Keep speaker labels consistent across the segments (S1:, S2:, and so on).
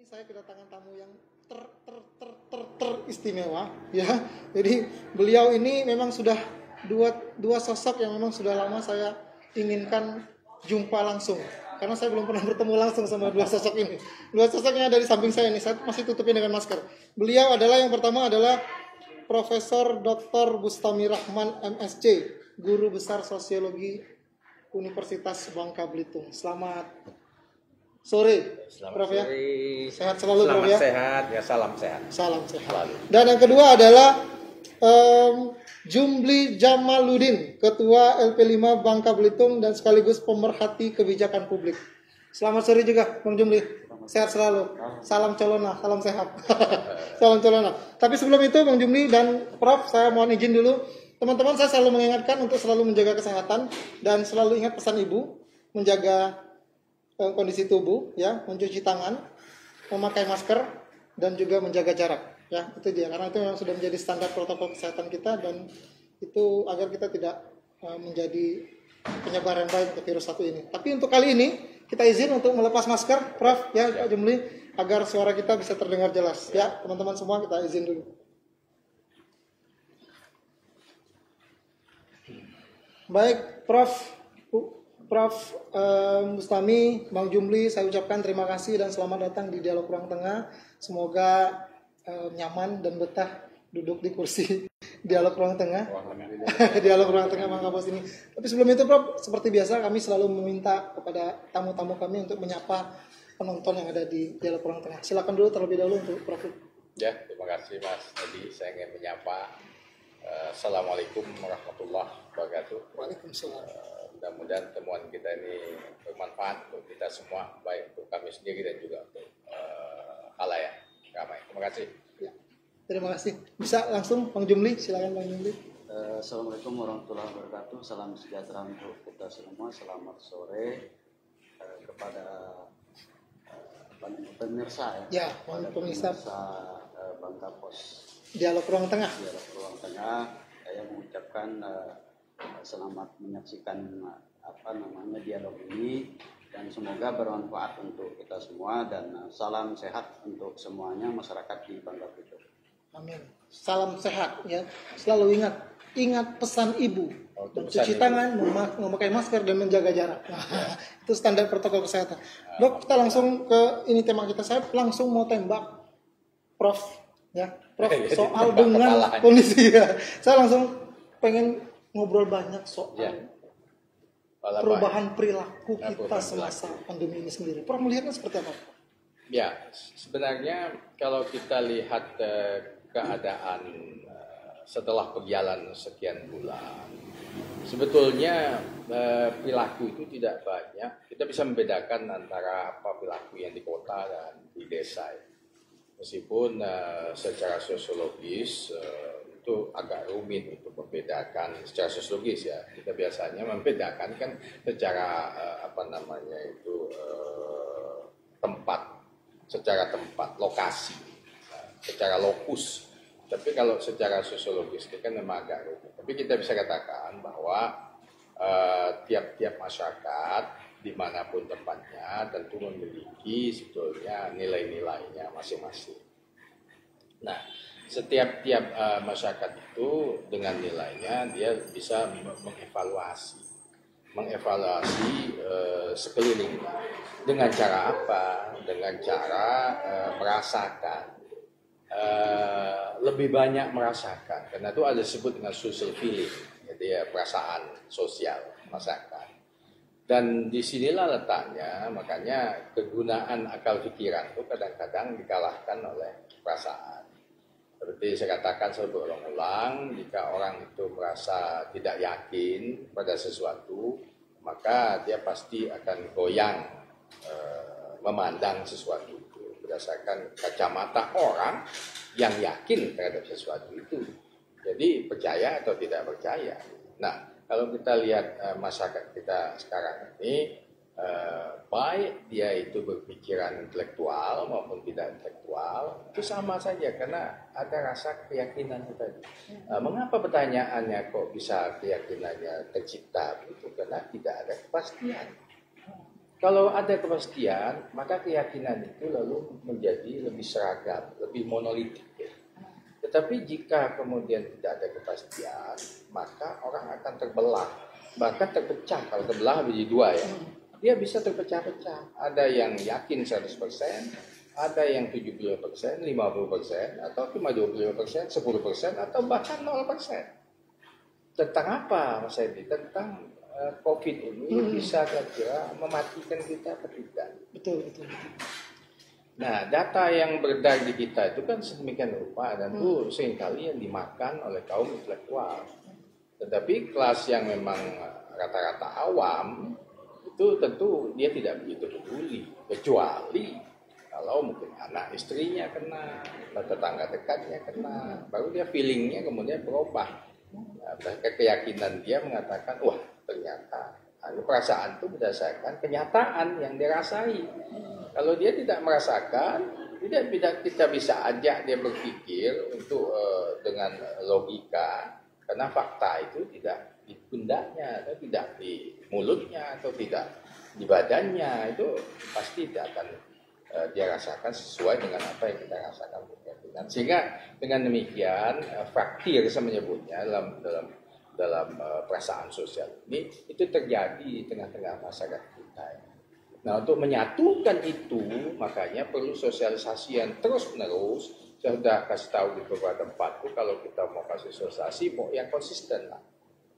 S1: Saya kedatangan tamu yang teristimewa, ya. Jadi beliau ini memang sudah dua sosok yang memang sudah lama saya inginkan jumpa langsung. Karena saya belum pernah bertemu langsung sama dua sosok ini. Dua sosoknya ada di samping saya ini. Saya masih tutupin dengan masker. Beliau adalah yang pertama adalah Profesor Dr. Bustami Rahman MSc, Guru Besar Sosiologi Universitas Bangka Belitung. Selamat sore, Prof ya. Sehat selalu, Prof ya.
S2: Sehat ya, salam sehat.
S1: Salam sehat.
S2: Selalu.
S1: Dan yang kedua adalah Jumli Jamaluddin, Ketua LP5 Bangka Belitung dan sekaligus pemerhati kebijakan publik. Selamat sore juga, Bang Jumli. Sehat selalu. Salam colona, salam sehat. Salam colona. Tapi sebelum itu, Bang Jumli dan Prof, saya mohon izin dulu. Teman-teman, saya selalu mengingatkan untuk selalu menjaga kesehatan dan selalu ingat pesan Ibu, menjaga kondisi tubuh, ya, mencuci tangan, memakai masker, dan juga menjaga jarak, ya, itu dia. Karena itu memang sudah menjadi standar protokol kesehatan kita dan itu agar kita tidak menjadi penyebar yang baik untuk virus satu ini. Tapi untuk kali ini kita izin untuk melepas masker, Prof, ya, Pak Jumli, agar suara kita bisa terdengar jelas, ya, teman-teman semua kita izin dulu. Baik, Prof Bustami, Bang Jumli, saya ucapkan terima kasih dan selamat datang di Dialog Ruang Tengah. Semoga nyaman dan betah duduk di kursi Dialog Ruang Tengah. Dialog Ruang Tengah Bang Kapos ini. Tapi sebelum itu, Prof, seperti biasa kami selalu meminta kepada tamu-tamu kami untuk menyapa penonton yang ada di Dialog Ruang Tengah. Silakan dulu terlebih dahulu untuk Prof.
S2: Ya, terima kasih Mas. Tadi saya ingin menyapa Assalamualaikum warahmatullahi wabarakatuh.
S1: Waalaikumsalam.
S2: Mudah-mudahan temuan kita ini bermanfaat untuk kita semua, baik untuk kami sendiri dan juga untuk khalayak ramai. Terima kasih.
S1: Ya, terima kasih. Bisa langsung Bang Jumli, silakan Bang Jumli.
S3: Assalamualaikum warahmatullahi wabarakatuh. Salam sejahtera untuk kita semua. Selamat sore kepada pemirsa ya.
S1: Ya, pemirsa
S3: Bangka Pos.
S1: Dialog Ruang Tengah.
S3: Dialog Ruang Tengah. Saya mengucapkan selamat menyaksikan dialog ini dan semoga bermanfaat untuk kita semua dan salam sehat untuk semuanya masyarakat di Bangka Belitung.
S1: Amin. Salam sehat ya. Selalu ingat pesan Ibu. Mencuci tangan, memakai masker dan menjaga jarak. Nah, itu standar protokol kesehatan. Dok, kita langsung ke ini tema kita. Saya langsung mau tembak Prof ya. Prof, soal dengan kondisi ya. Saya langsung pengen ngobrol banyak soal perubahan perilaku kita semasa pandemi ini sendiri. Prof melihatnya seperti apa?
S2: Ya, sebenarnya kalau kita lihat keadaan setelah berjalan sekian bulan, sebetulnya perilaku itu tidak banyak. Kita bisa membedakan antara apa perilaku yang di kota dan di desa. Meskipun secara sosiologis itu agak rumit untuk membedakan secara sosiologis ya. Kita biasanya membedakan kan secara tempat, lokasi, secara lokus. Tapi kalau secara sosiologis itu kan memang agak rumit. Tapi kita bisa katakan bahwa tiap-tiap masyarakat dimanapun tempatnya tentu memiliki sebetulnya nilai-nilainya masing-masing. Nah, setiap masyarakat itu dengan nilainya dia bisa mengevaluasi sekeliling. Dengan cara apa? Dengan cara merasakan, lebih banyak merasakan. Karena itu ada disebut dengan social feeling, jadi perasaan sosial masyarakat. Dan disinilah letaknya, makanya kegunaan akal pikiran itu kadang-kadang dikalahkan oleh perasaan. Seperti saya katakan selalu berulang-ulang, jika orang itu merasa tidak yakin pada sesuatu, maka dia pasti akan goyang memandang sesuatu itu berdasarkan kacamata orang yang yakin terhadap sesuatu itu. Jadi percaya atau tidak percaya. Nah, kalau kita lihat masyarakat kita sekarang ini, baik dia itu berpikiran intelektual maupun tidak intelektual, itu sama saja karena ada rasa keyakinan itu tadi. Mengapa pertanyaannya kok bisa keyakinannya tercipta? Itu karena tidak ada kepastian. Kalau ada kepastian, maka keyakinan itu lalu menjadi lebih seragam, lebih monolitik. Ya. Tetapi jika kemudian tidak ada kepastian, maka orang akan terbelah, bahkan terpecah. Kalau terbelah menjadi dua ya, dia bisa terpecah-pecah. Ada yang yakin 100%, ada yang 75%, 50%, atau cuma 25%, 10%, atau bahkan 0%. Tentang apa Mas Edi? Tentang COVID ini bisa kira-kira mematikan kita atau tidak?
S1: Betul.
S2: Nah, data yang beredar di kita itu kan sedemikian rupa dan itu seringkali yang dimakan oleh kaum intelektual. Tetapi kelas yang memang rata-rata awam itu tentu dia tidak begitu peduli, kecuali kalau mungkin anak istrinya kena, tetangga dekatnya kena, baru dia feelingnya kemudian berubah. Nah, keyakinan dia mengatakan, wah ternyata perasaan itu berdasarkan kenyataan yang dirasai. Kalau dia tidak merasakan, tidak kita bisa ajak dia berpikir untuk dengan logika, karena fakta itu tidak di pundaknya, atau tidak di mulutnya, atau tidak di badannya, itu pasti tidak akan dia rasakan sesuai dengan apa yang kita rasakan. Sehingga dengan demikian fraktir saya menyebutnya dalam perasaan sosial ini itu terjadi di tengah-tengah masyarakat kita. Nah, untuk menyatukan itu makanya perlu sosialisasi yang terus-menerus. Saya sudah kasih tahu di beberapa tempat tuh, kalau kita mau kasih sosialisasi mau yang konsisten lah.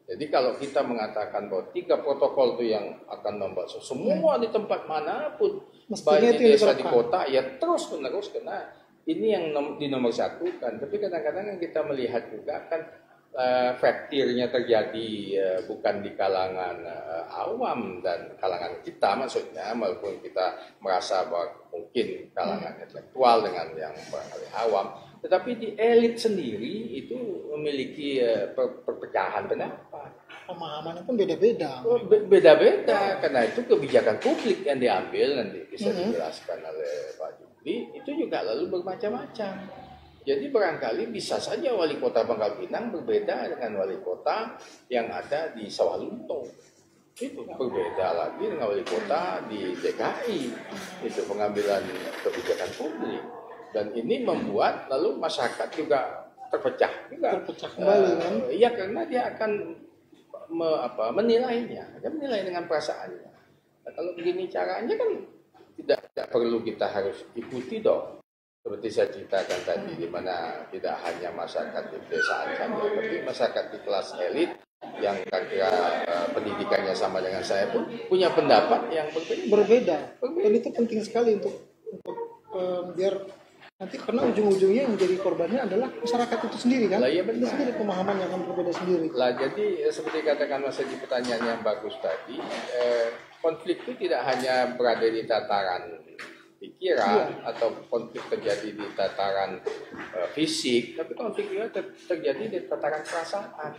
S2: Jadi kalau kita mengatakan bahwa 3 protokol itu yang akan membuat semua di tempat manapun, baik di desa di kota, ya terus-menerus, karena ini yang dinomorsatukan. Tapi kadang-kadang yang kita melihat juga kan fraktirnya terjadi bukan di kalangan awam dan kalangan kita, maksudnya walaupun kita merasa bahwa mungkin kalangan intelektual dengan yang barangkali awam, tetapi di elit sendiri itu memiliki perpecahan pendapat.
S1: Pemahamannya pun beda-beda.
S2: Beda-beda, karena itu kebijakan publik yang diambil nanti bisa dijelaskan oleh Pak Jumli itu juga lalu bermacam-macam. Jadi barangkali bisa saja wali kota Pangkal Pinang berbeda dengan wali kota yang ada di Sawalunto. Itu berbeda lagi dengan wali kota di DKI. Itu pengambilan kebijakan publik. Dan ini membuat lalu masyarakat juga terpecah
S1: kembali kan?
S2: Iya, karena dia akan menilainya. Dia menilai dengan perasaannya. Nah, kalau begini caranya kan tidak perlu kita harus ikuti dong. Seperti saya ceritakan tadi, di mana tidak hanya masyarakat di pedesaan saja, tapi masyarakat di kelas elit yang kira-kira pendidikannya sama dengan saya pun punya pendapat yang berbeda.
S1: Dan itu penting sekali untuk biar nanti, karena ujung-ujungnya yang menjadi korbannya adalah masyarakat itu sendiri kan?
S2: Iya,
S1: itu sendiri pemahaman yang akan berbeda sendiri.
S2: Lah, jadi seperti katakan Mas di pertanyaan yang bagus tadi, konflik itu tidak hanya berada di tataran pikiran atau konflik terjadi di tataran fisik, tapi konflik juga terjadi di tataran perasaan.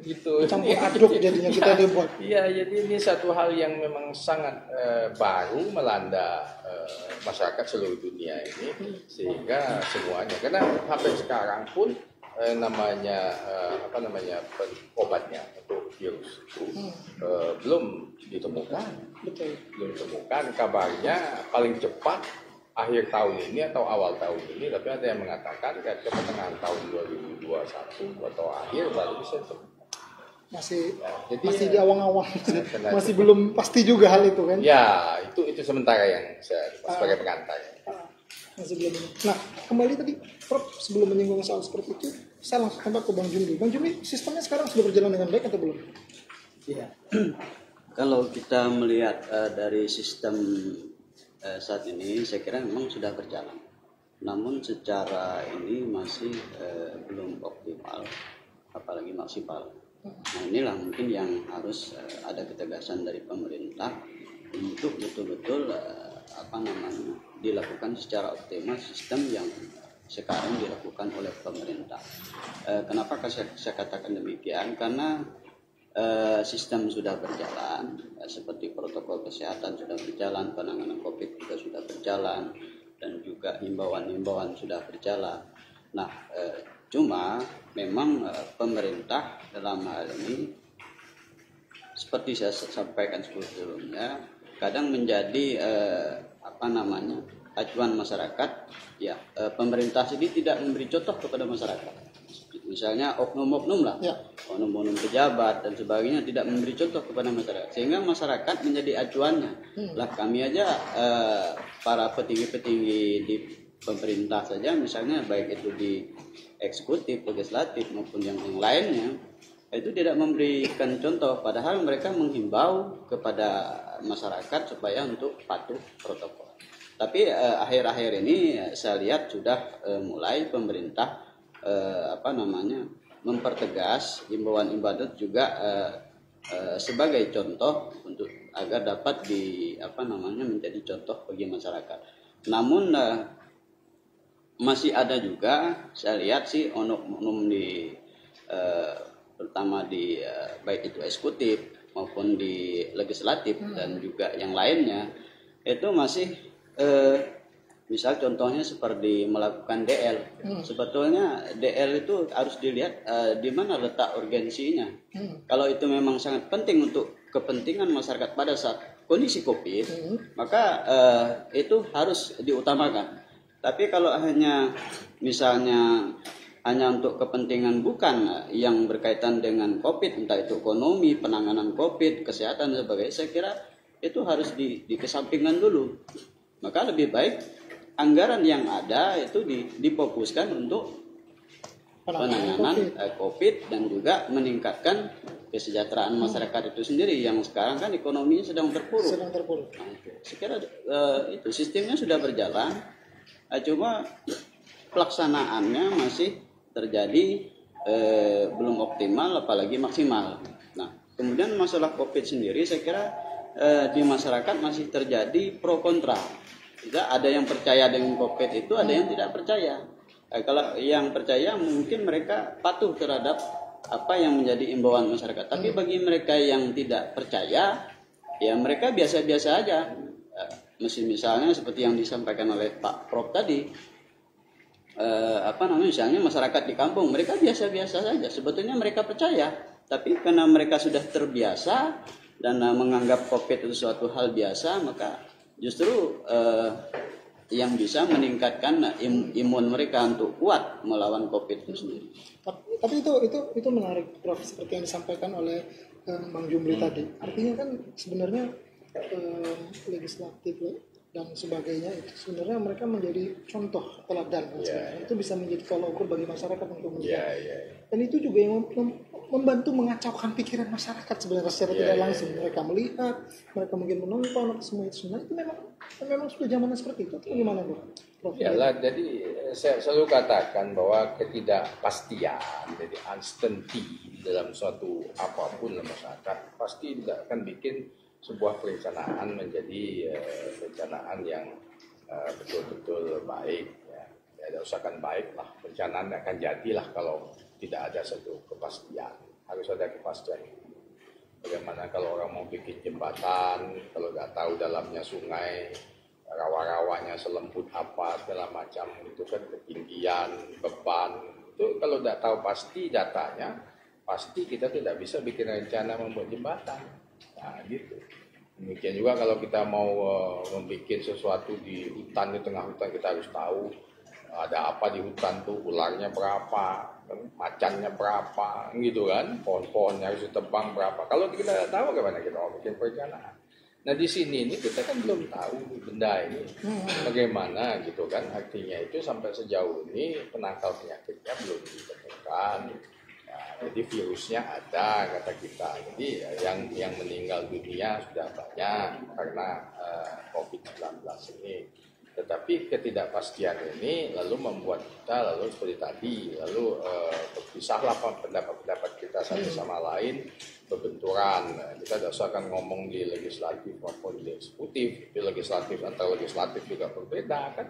S2: Gitu.
S1: Campur aduk jadinya kita debat.
S2: Iya, jadi ini satu hal yang memang sangat baru melanda masyarakat seluruh dunia ini, sehingga semuanya, karena sampai sekarang pun obatnya untuk virus itu belum ditemukan.
S1: Betul.
S2: Belum ditemukan. Kabarnya paling cepat akhir tahun ini atau awal tahun ini, tapi ada yang mengatakan ke pertengahan tahun 2021 atau akhir baru bisa ditemukan.
S1: Masih di awang-awang, masih belum pasti juga hal itu kan?
S2: Ya, itu sementara yang saya sebagai pengantar.
S1: Masih belum. Nah, kembali tadi Prof, sebelum menyinggung soal seperti itu, saya langsung tembak ke Bang Jumli. Bang Jumli, sistemnya sekarang sudah berjalan dengan baik atau belum?
S3: Iya. Kalau kita melihat dari sistem saat ini, saya kira memang sudah berjalan. Namun secara ini masih belum optimal, apalagi maksimal. Nah, inilah mungkin yang harus ada ketegasan dari pemerintah untuk betul-betul dilakukan secara optimal sistem yang sekarang dilakukan oleh pemerintah. Kenapa saya katakan demikian? Karena sistem sudah berjalan, seperti protokol kesehatan sudah berjalan, penanganan COVID juga sudah berjalan, dan juga himbauan-himbauan sudah berjalan. Nah, cuma memang pemerintah dalam hal ini, seperti saya sampaikan sebelumnya, kadang menjadi acuan masyarakat. Ya, pemerintah sendiri tidak memberi contoh kepada masyarakat. Misalnya oknum-oknum lah,
S1: Ya.
S3: oknum-oknum pejabat dan sebagainya tidak memberi contoh kepada masyarakat, sehingga masyarakat menjadi acuannya. Lah kami aja para petinggi-petinggi di pemerintah saja, misalnya baik itu di eksekutif, legislatif maupun yang lainnya, itu tidak memberikan contoh, padahal mereka menghimbau kepada masyarakat supaya untuk patuh protokol. Tapi akhir-akhir ini saya lihat sudah mulai pemerintah mempertegas imbauan-imbauan juga sebagai contoh untuk agar dapat menjadi contoh bagi masyarakat. Namun masih ada juga saya lihat sih oknum di pertama di baik itu eksekutif maupun di legislatif dan juga yang lainnya itu masih misal contohnya seperti melakukan DL. Sebetulnya DL itu harus dilihat di mana letak urgensinya. Kalau itu memang sangat penting untuk kepentingan masyarakat pada saat kondisi COVID, maka itu harus diutamakan. Tapi kalau misalnya hanya untuk kepentingan bukan yang berkaitan dengan COVID, entah itu ekonomi, penanganan COVID, kesehatan dan sebagainya, saya kira itu harus dikesampingkan dulu. Maka lebih baik anggaran yang ada itu difokuskan untuk penanganan COVID dan juga meningkatkan kesejahteraan masyarakat itu sendiri yang sekarang kan ekonominya sedang terpuruk. Nah, saya kira itu sistemnya sudah berjalan, cuma pelaksanaannya masih terjadi belum optimal apalagi maksimal. Nah, kemudian masalah COVID sendiri saya kira di masyarakat masih terjadi pro kontra. Ada yang percaya dengan COVID itu, ada yang tidak percaya. Kalau yang percaya mungkin mereka patuh terhadap apa yang menjadi imbauan masyarakat. Tapi bagi mereka yang tidak percaya, ya mereka biasa-biasa aja. Misalnya seperti yang disampaikan oleh Pak Prof tadi, misalnya masyarakat di kampung mereka biasa-biasa saja. Sebetulnya mereka percaya, tapi karena mereka sudah terbiasa dan menganggap COVID itu suatu hal biasa, maka justru yang bisa meningkatkan imun mereka untuk kuat melawan COVID itu sendiri.
S1: Tapi itu menarik, Prof, seperti yang disampaikan oleh Bang Jumli tadi. Artinya kan sebenarnya legislatif dan sebagainya itu sebenarnya mereka menjadi contoh teladan. Itu bisa menjadi tolak ukur bagi masyarakat untuk melihat. Dan itu juga yang membantu mengacaukan pikiran masyarakat sebenarnya secara tidak langsung. Mereka melihat, mereka mungkin menonton atau semua itu sebenarnya itu memang sudah zamannya seperti itu. Atau gimana, Prof?
S2: Yalah, jadi saya selalu katakan bahwa ketidakpastian, jadi uncertainty dalam suatu apapun masyarakat pasti tidak akan bikin sebuah perencanaan menjadi perencanaan yang betul-betul baik. Ya, usahakan baik lah, perencanaan akan jadilah kalau tidak ada satu kepastian. Harus ada kepastian. Bagaimana kalau orang mau bikin jembatan, kalau nggak tahu dalamnya sungai, rawa-rawanya selembut apa, segala macam, itu kan ketinggian, beban. Itu kalau tidak tahu pasti datanya, pasti kita tidak bisa bikin rencana membuat jembatan. Nah, gitu. Demikian juga kalau kita mau membuat sesuatu di hutan, di tengah hutan, kita harus tahu ada apa di hutan tuh, ularnya berapa, macannya berapa, gitu kan, pohon-pohonnya harus ditebang berapa. Kalau kita tidak tahu, bagaimana kita mau bikin perencanaan? Nah, di sini ini kita kan belum tahu benda ini bagaimana, gitu kan. Artinya itu sampai sejauh ini penangkal penyakitnya belum ditemukan. Jadi virusnya ada, kata kita. Jadi yang meninggal dunia sudah banyak karena COVID-19 ini. Tetapi ketidakpastian ini lalu membuat kita lalu seperti tadi, lalu berpisahlah pendapat-pendapat kita satu sama lain, berbenturan. Kita tidak usah akan ngomong di legislatif maupun di eksekutif. Di legislatif antar legislatif juga berbeda kan,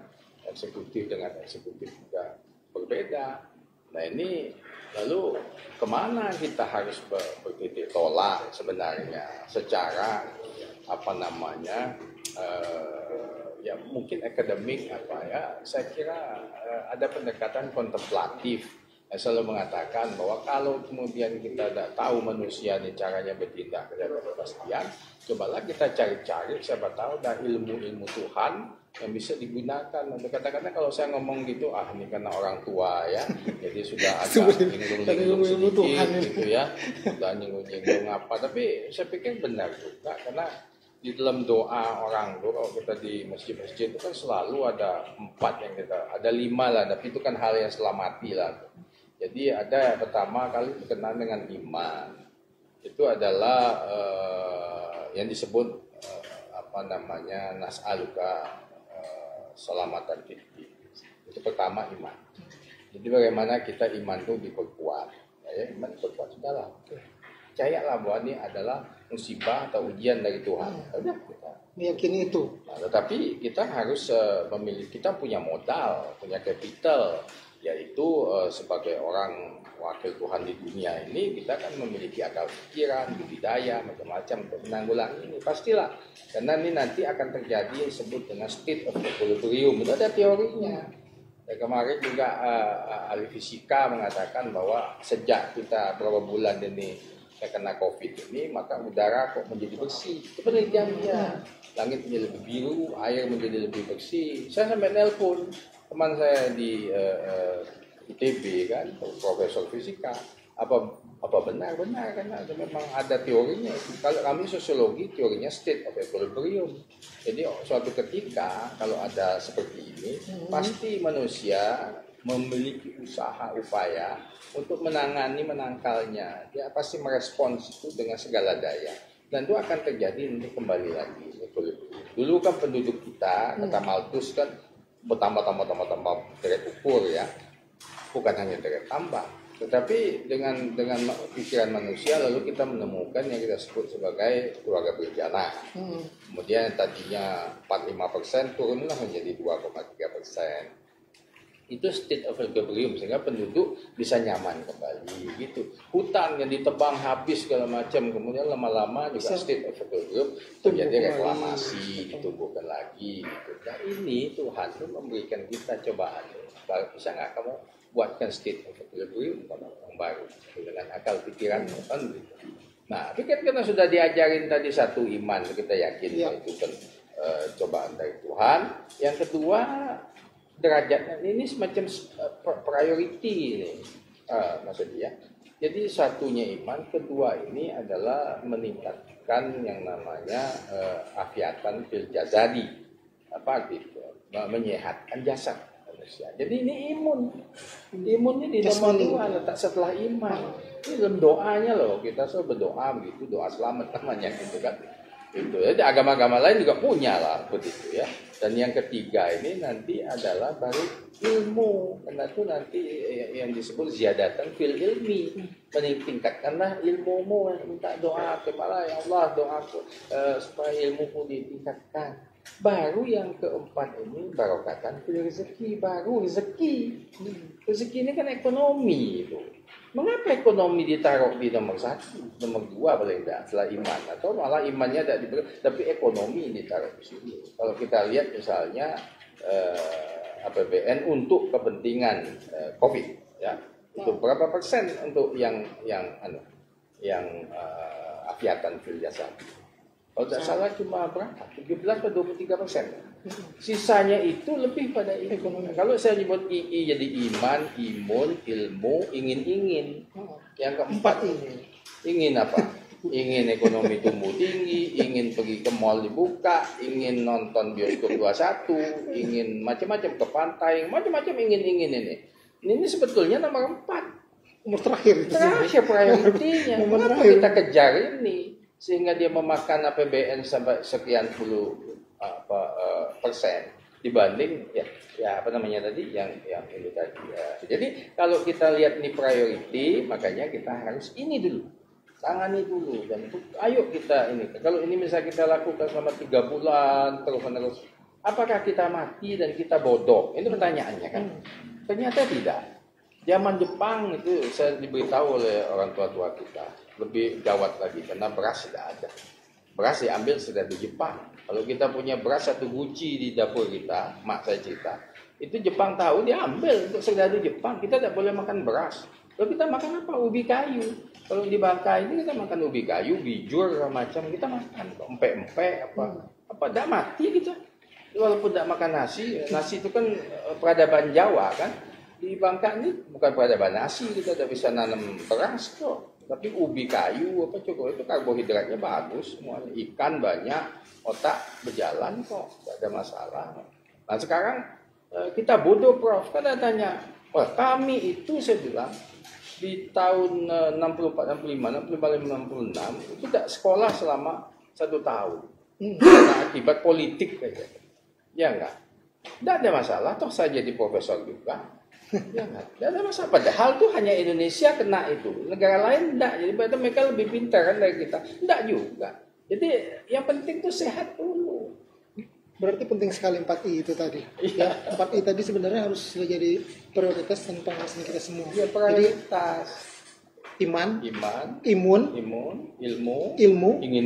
S2: eksekutif dengan eksekutif juga berbeda. Nah ini lalu kemana kita harus bertitik tolak sebenarnya secara ya mungkin akademik saya kira ada pendekatan kontemplatif Saya selalu mengatakan bahwa kalau kemudian kita tidak tahu manusia ini caranya bertindak dan kepastian, cobalah kita cari-cari, siapa tahu ada ilmu-ilmu Tuhan yang bisa digunakan. Untuk kata-kata kalau saya ngomong gitu, ini karena orang tua ya, jadi sudah agak nyinggung-nyinggung sedikit gitu ya, sudah nyinggung-nyinggung apa. Tapi saya pikir benar juga, karena di dalam doa orang tuh kalau kita di masjid-masjid itu kan selalu ada 4 yang kita, ada 5 lah, tapi itu kan hal yang selamati lah. Jadi ada pertama kali berkenaan dengan iman, itu adalah yang disebut nas'aluka selamatan fiddin. Itu pertama iman. Jadi bagaimana kita iman itu diperkuat, ya, iman diperkuat sudahlah. Percayalah bahwa ini adalah musibah atau ujian dari Tuhan. Udah kita
S1: meyakini itu.
S2: Nah, tetapi kita harus memiliki, kita punya modal, punya capital, yaitu sebagai orang wakil Tuhan di dunia ini, kita kan memiliki akal pikiran, budidaya, macam-macam untuk menanggulangi ini. Pastilah, karena ini nanti akan terjadi yang disebut dengan state of equilibrium. Itu ada teorinya. Dan kemarin juga ahli fisika mengatakan bahwa sejak kita berapa bulan ini kena COVID ini, maka udara kok menjadi bersih. Itu penelitiannya. Langit menjadi lebih biru, air menjadi lebih bersih. Saya sampai nelpon teman saya di ITB kan, profesor fisika, apa benar karena memang ada teorinya. Kalau kami sosiologi, teorinya state of equilibrium. Jadi suatu ketika kalau ada seperti ini, pasti manusia memiliki usaha upaya untuk menangkalnya. Dia pasti merespons itu dengan segala daya. Dan itu akan terjadi nanti kembali lagi. Dulu kan penduduk kita, kata Malthus kan, bertambah derajat ukur ya, bukan hanya derajat tambah, tetapi dengan pikiran manusia lalu kita menemukan yang kita sebut sebagai keluarga berencana. Kemudian tadinya 45% turunlah menjadi 2,3%. Itu state of equilibrium, sehingga penduduk bisa nyaman kembali gitu. Hutan yang ditebang habis segala macam, kemudian lama-lama juga state of equilibrium, terjadi reklamasi, ditumbuhkan lagi gitu. Nah ini Tuhan itu memberikan kita cobaan. Bisa nggak kamu buatkan state of equilibrium yang baru dengan akal pikiran kan gitu. Nah, tapi kan karena sudah diajarin tadi satu iman, kita yakin itu kan cobaan dari Tuhan. Yang kedua, derajatnya ini semacam priority ini, maksudnya. Jadi satunya iman, kedua ini adalah meningkatkan yang namanya afiatan fil jasadi, apa gitu, menyehatkan jasad manusia. Jadi ini imunnya di nomor 2 letak setelah iman. Ini dalam doanya loh, kita selalu berdoa begitu, doa selamat namanya gitu kan. Itu ya, agama-agama lain juga punya lah begitu ya. Dan yang ketiga ini nanti adalah baru ilmu, karena itu nanti yang disebut ziyadatan fil ilmi, meningkatkanlah ilmumu, minta doa kepada ya Allah, doaku supaya ilmuku ditingkatkan. Baru yang keempat ini barokatan fil rezeki, baru rezeki. Rezeki ini kan ekonomi itu. Mengapa ekonomi ditaruh di nomor 1, nomor 2 paling tidak setelah iman, atau malah imannya tidak diberi, tapi ekonomi ditaruh di sini. Kalau kita lihat misalnya APBN untuk kepentingan COVID, ya itu berapa persen untuk yang afiatan fil jasad? Kalau tidak salah cuma berapa? 17 atau 23%. Sisanya itu lebih pada ekonomi. Kalau saya nyebut II jadi iman, imun, ilmu, ingin. Yang keempat ini ingin apa? Ingin ekonomi tumbuh tinggi, ingin pergi ke mall dibuka, ingin nonton bioskop 21, ingin macam-macam ke pantai, macam-macam ingin ini. Ini sebetulnya nomor 4.
S1: Nomor terakhir.
S2: Terakhir prioritinya. Mengapa kita kejar ini? Sehingga dia memakan APBN sampai sekian puluh persen dibanding ya apa namanya tadi yang ini tadi ya. Jadi kalau kita lihat ini priority, makanya kita harus ini dulu, tangani dulu, dan ayo kita ini. Kalau ini misalnya kita lakukan selama 3 bulan terus-menerus, apakah kita mati dan kita bodoh? Ini pertanyaannya kan. Ternyata tidak. Zaman Jepang itu saya diberitahu oleh orang tua kita lebih gawat lagi karena beras tidak ada. Beras diambil sudah di Jepang. Kalau kita punya beras 1 guci di dapur kita, mak saya cerita, Itu Jepang tahu, dia ambil untuk serdadu Jepang. Kita tidak boleh makan beras. Kalau kita makan apa? Ubi kayu. Kalau di Bangka ini kita makan ubi kayu, bijur, macam kita makan empek-empek apa tidak mati kita. Walaupun tidak makan nasi itu kan peradaban Jawa kan. Di Bangka ini bukan peradaban nasi, kita tidak bisa nanam beras kok. Tapi ubi kayu apa cukup itu karbohidratnya bagus, semuanya ikan banyak, otak berjalan kok, tidak ada masalah. Nah sekarang kita bodoh Prof, kan tanya, wah kami itu saya bilang di tahun 64, 65, 65, 66 itu tidak sekolah selama 1 tahun karena akibat politik aja. Ya enggak? Tidak ada masalah, toh saya jadi profesor juga. Ya enggak? Tidak ada masalah. Padahal tuh hanya Indonesia kena itu. Negara lain enggak. Jadi mereka lebih pintar kan dari kita. Enggak juga. Jadi yang penting tuh sehat dulu.
S1: Berarti penting sekali 4I itu tadi.
S2: Iya.
S1: 4I tadi sebenarnya harus menjadi prioritas dan pengawasan kita semua.
S2: Ya, prioritas.
S1: Jadi iman,
S2: Imun,
S1: ilmu,
S2: ingin.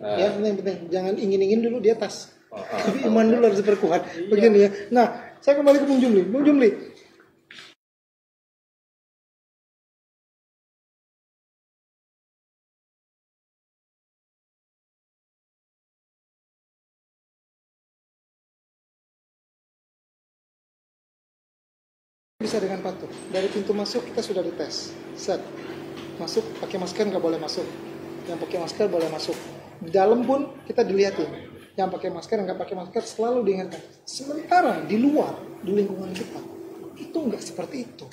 S1: Ya, yang penting jangan ingin dulu di atas. Tapi
S2: Oh.
S1: iman dulu harus diperkuat.
S2: Iya.
S1: Begini ya. Nah, saya kembali ke Bung Jumli. Bung Jumli, bisa dengan patuh. Dari pintu masuk kita sudah dites. Set. Masuk pakai masker nggak boleh masuk. Yang pakai masker boleh masuk. Di dalam pun kita dilihatin. Yang pakai masker nggak pakai masker selalu diingatkan. Sementara di luar, di lingkungan kita itu nggak seperti itu.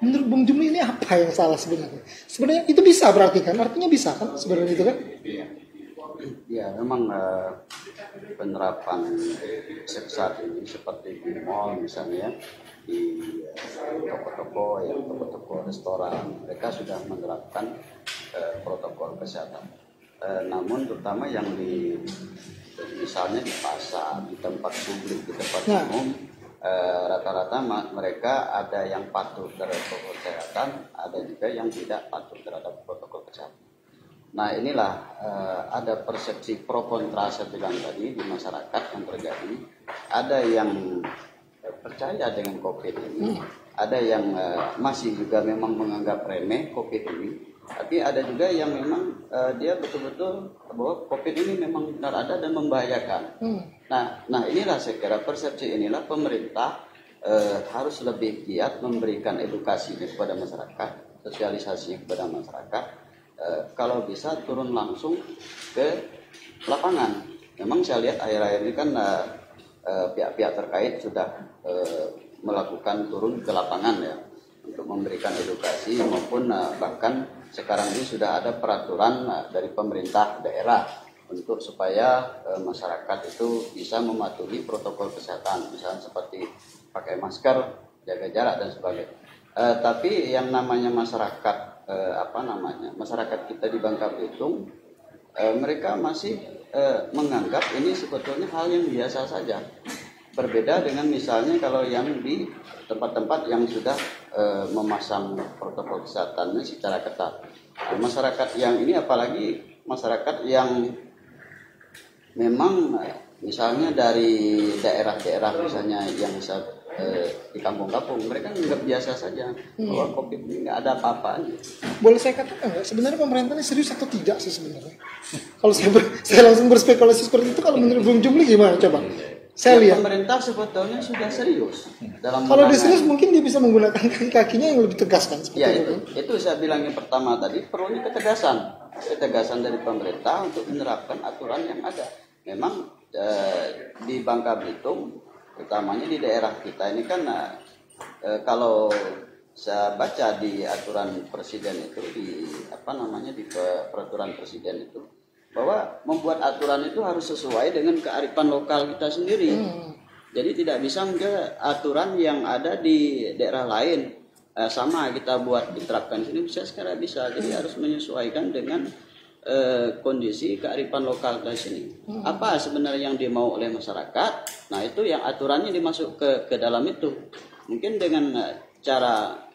S1: Menurut Bung Jumli ini apa yang salah sebenarnya? Sebenarnya itu bisa berarti kan? Artinya bisa kan sebenarnya itu kan?
S3: Ya, memang penerapan saat ini seperti di mall misalnya, di toko-toko restoran, mereka sudah menerapkan protokol kesehatan. Namun terutama yang misalnya di pasar, di tempat publik, di tempat umum, rata-rata mereka ada yang patuh terhadap protokol kesehatan, ada juga yang tidak patuh terhadap protokol kesehatan. Nah inilah ada persepsi pro kontra saya bilang tadi di masyarakat yang terjadi. Ada yang percaya dengan COVID ini, ada yang masih juga memang menganggap remeh COVID ini, tapi ada juga yang memang dia betul-betul bahwa COVID ini memang benar ada dan membahayakan. Nah inilah saya kira persepsi inilah pemerintah harus lebih giat memberikan edukasi kepada masyarakat, sosialisasi kepada masyarakat. Kalau bisa turun langsung ke lapangan. Memang saya lihat akhir-akhir ini kan pihak-pihak terkait sudah melakukan turun ke lapangan ya untuk memberikan edukasi maupun bahkan sekarang ini sudah ada peraturan dari pemerintah daerah untuk supaya masyarakat itu bisa mematuhi protokol kesehatan, misalnya seperti pakai masker, jaga jarak dan sebagainya. Tapi yang namanya masyarakat masyarakat kita di Bangka Belitung, mereka masih menganggap ini sebetulnya hal yang biasa saja. Berbeda dengan misalnya kalau yang di tempat-tempat yang sudah memasang protokol kesehatannya secara ketat. Masyarakat yang ini apalagi masyarakat yang memang misalnya dari daerah-daerah misalnya yang di kampung-kampung, mereka nggak biasa saja bahwa COVID ini nggak ada apa-apa.
S1: Boleh saya katakan nggak? Sebenarnya pemerintah ini serius atau tidak sih sebenarnya? Kalau saya langsung berspekulasi seperti itu, kalau menurut Bung Jumli gimana? Coba. Saya lihat.
S3: Pemerintah sebetulnya sudah serius dalam
S1: kalau dia serius mungkin dia bisa menggunakan kaki-kakinya yang lebih tegas kan?
S3: Ya itu saya bilang yang pertama tadi perlunya ketegasan dari pemerintah untuk menerapkan aturan yang ada. Memang di Bangka Belitung utamanya di daerah kita ini kan kalau saya baca di aturan presiden itu di peraturan presiden itu bahwa membuat aturan itu harus sesuai dengan kearifan lokal kita sendiri. Jadi tidak bisa mungkin aturan yang ada di daerah lain sama kita buat diterapkan di sini sekarang bisa. Jadi harus menyesuaikan dengan kondisi kearifan lokal di sini. Apa sebenarnya yang dimau oleh masyarakat? Nah itu yang aturannya dimasuk ke dalam itu. Mungkin dengan cara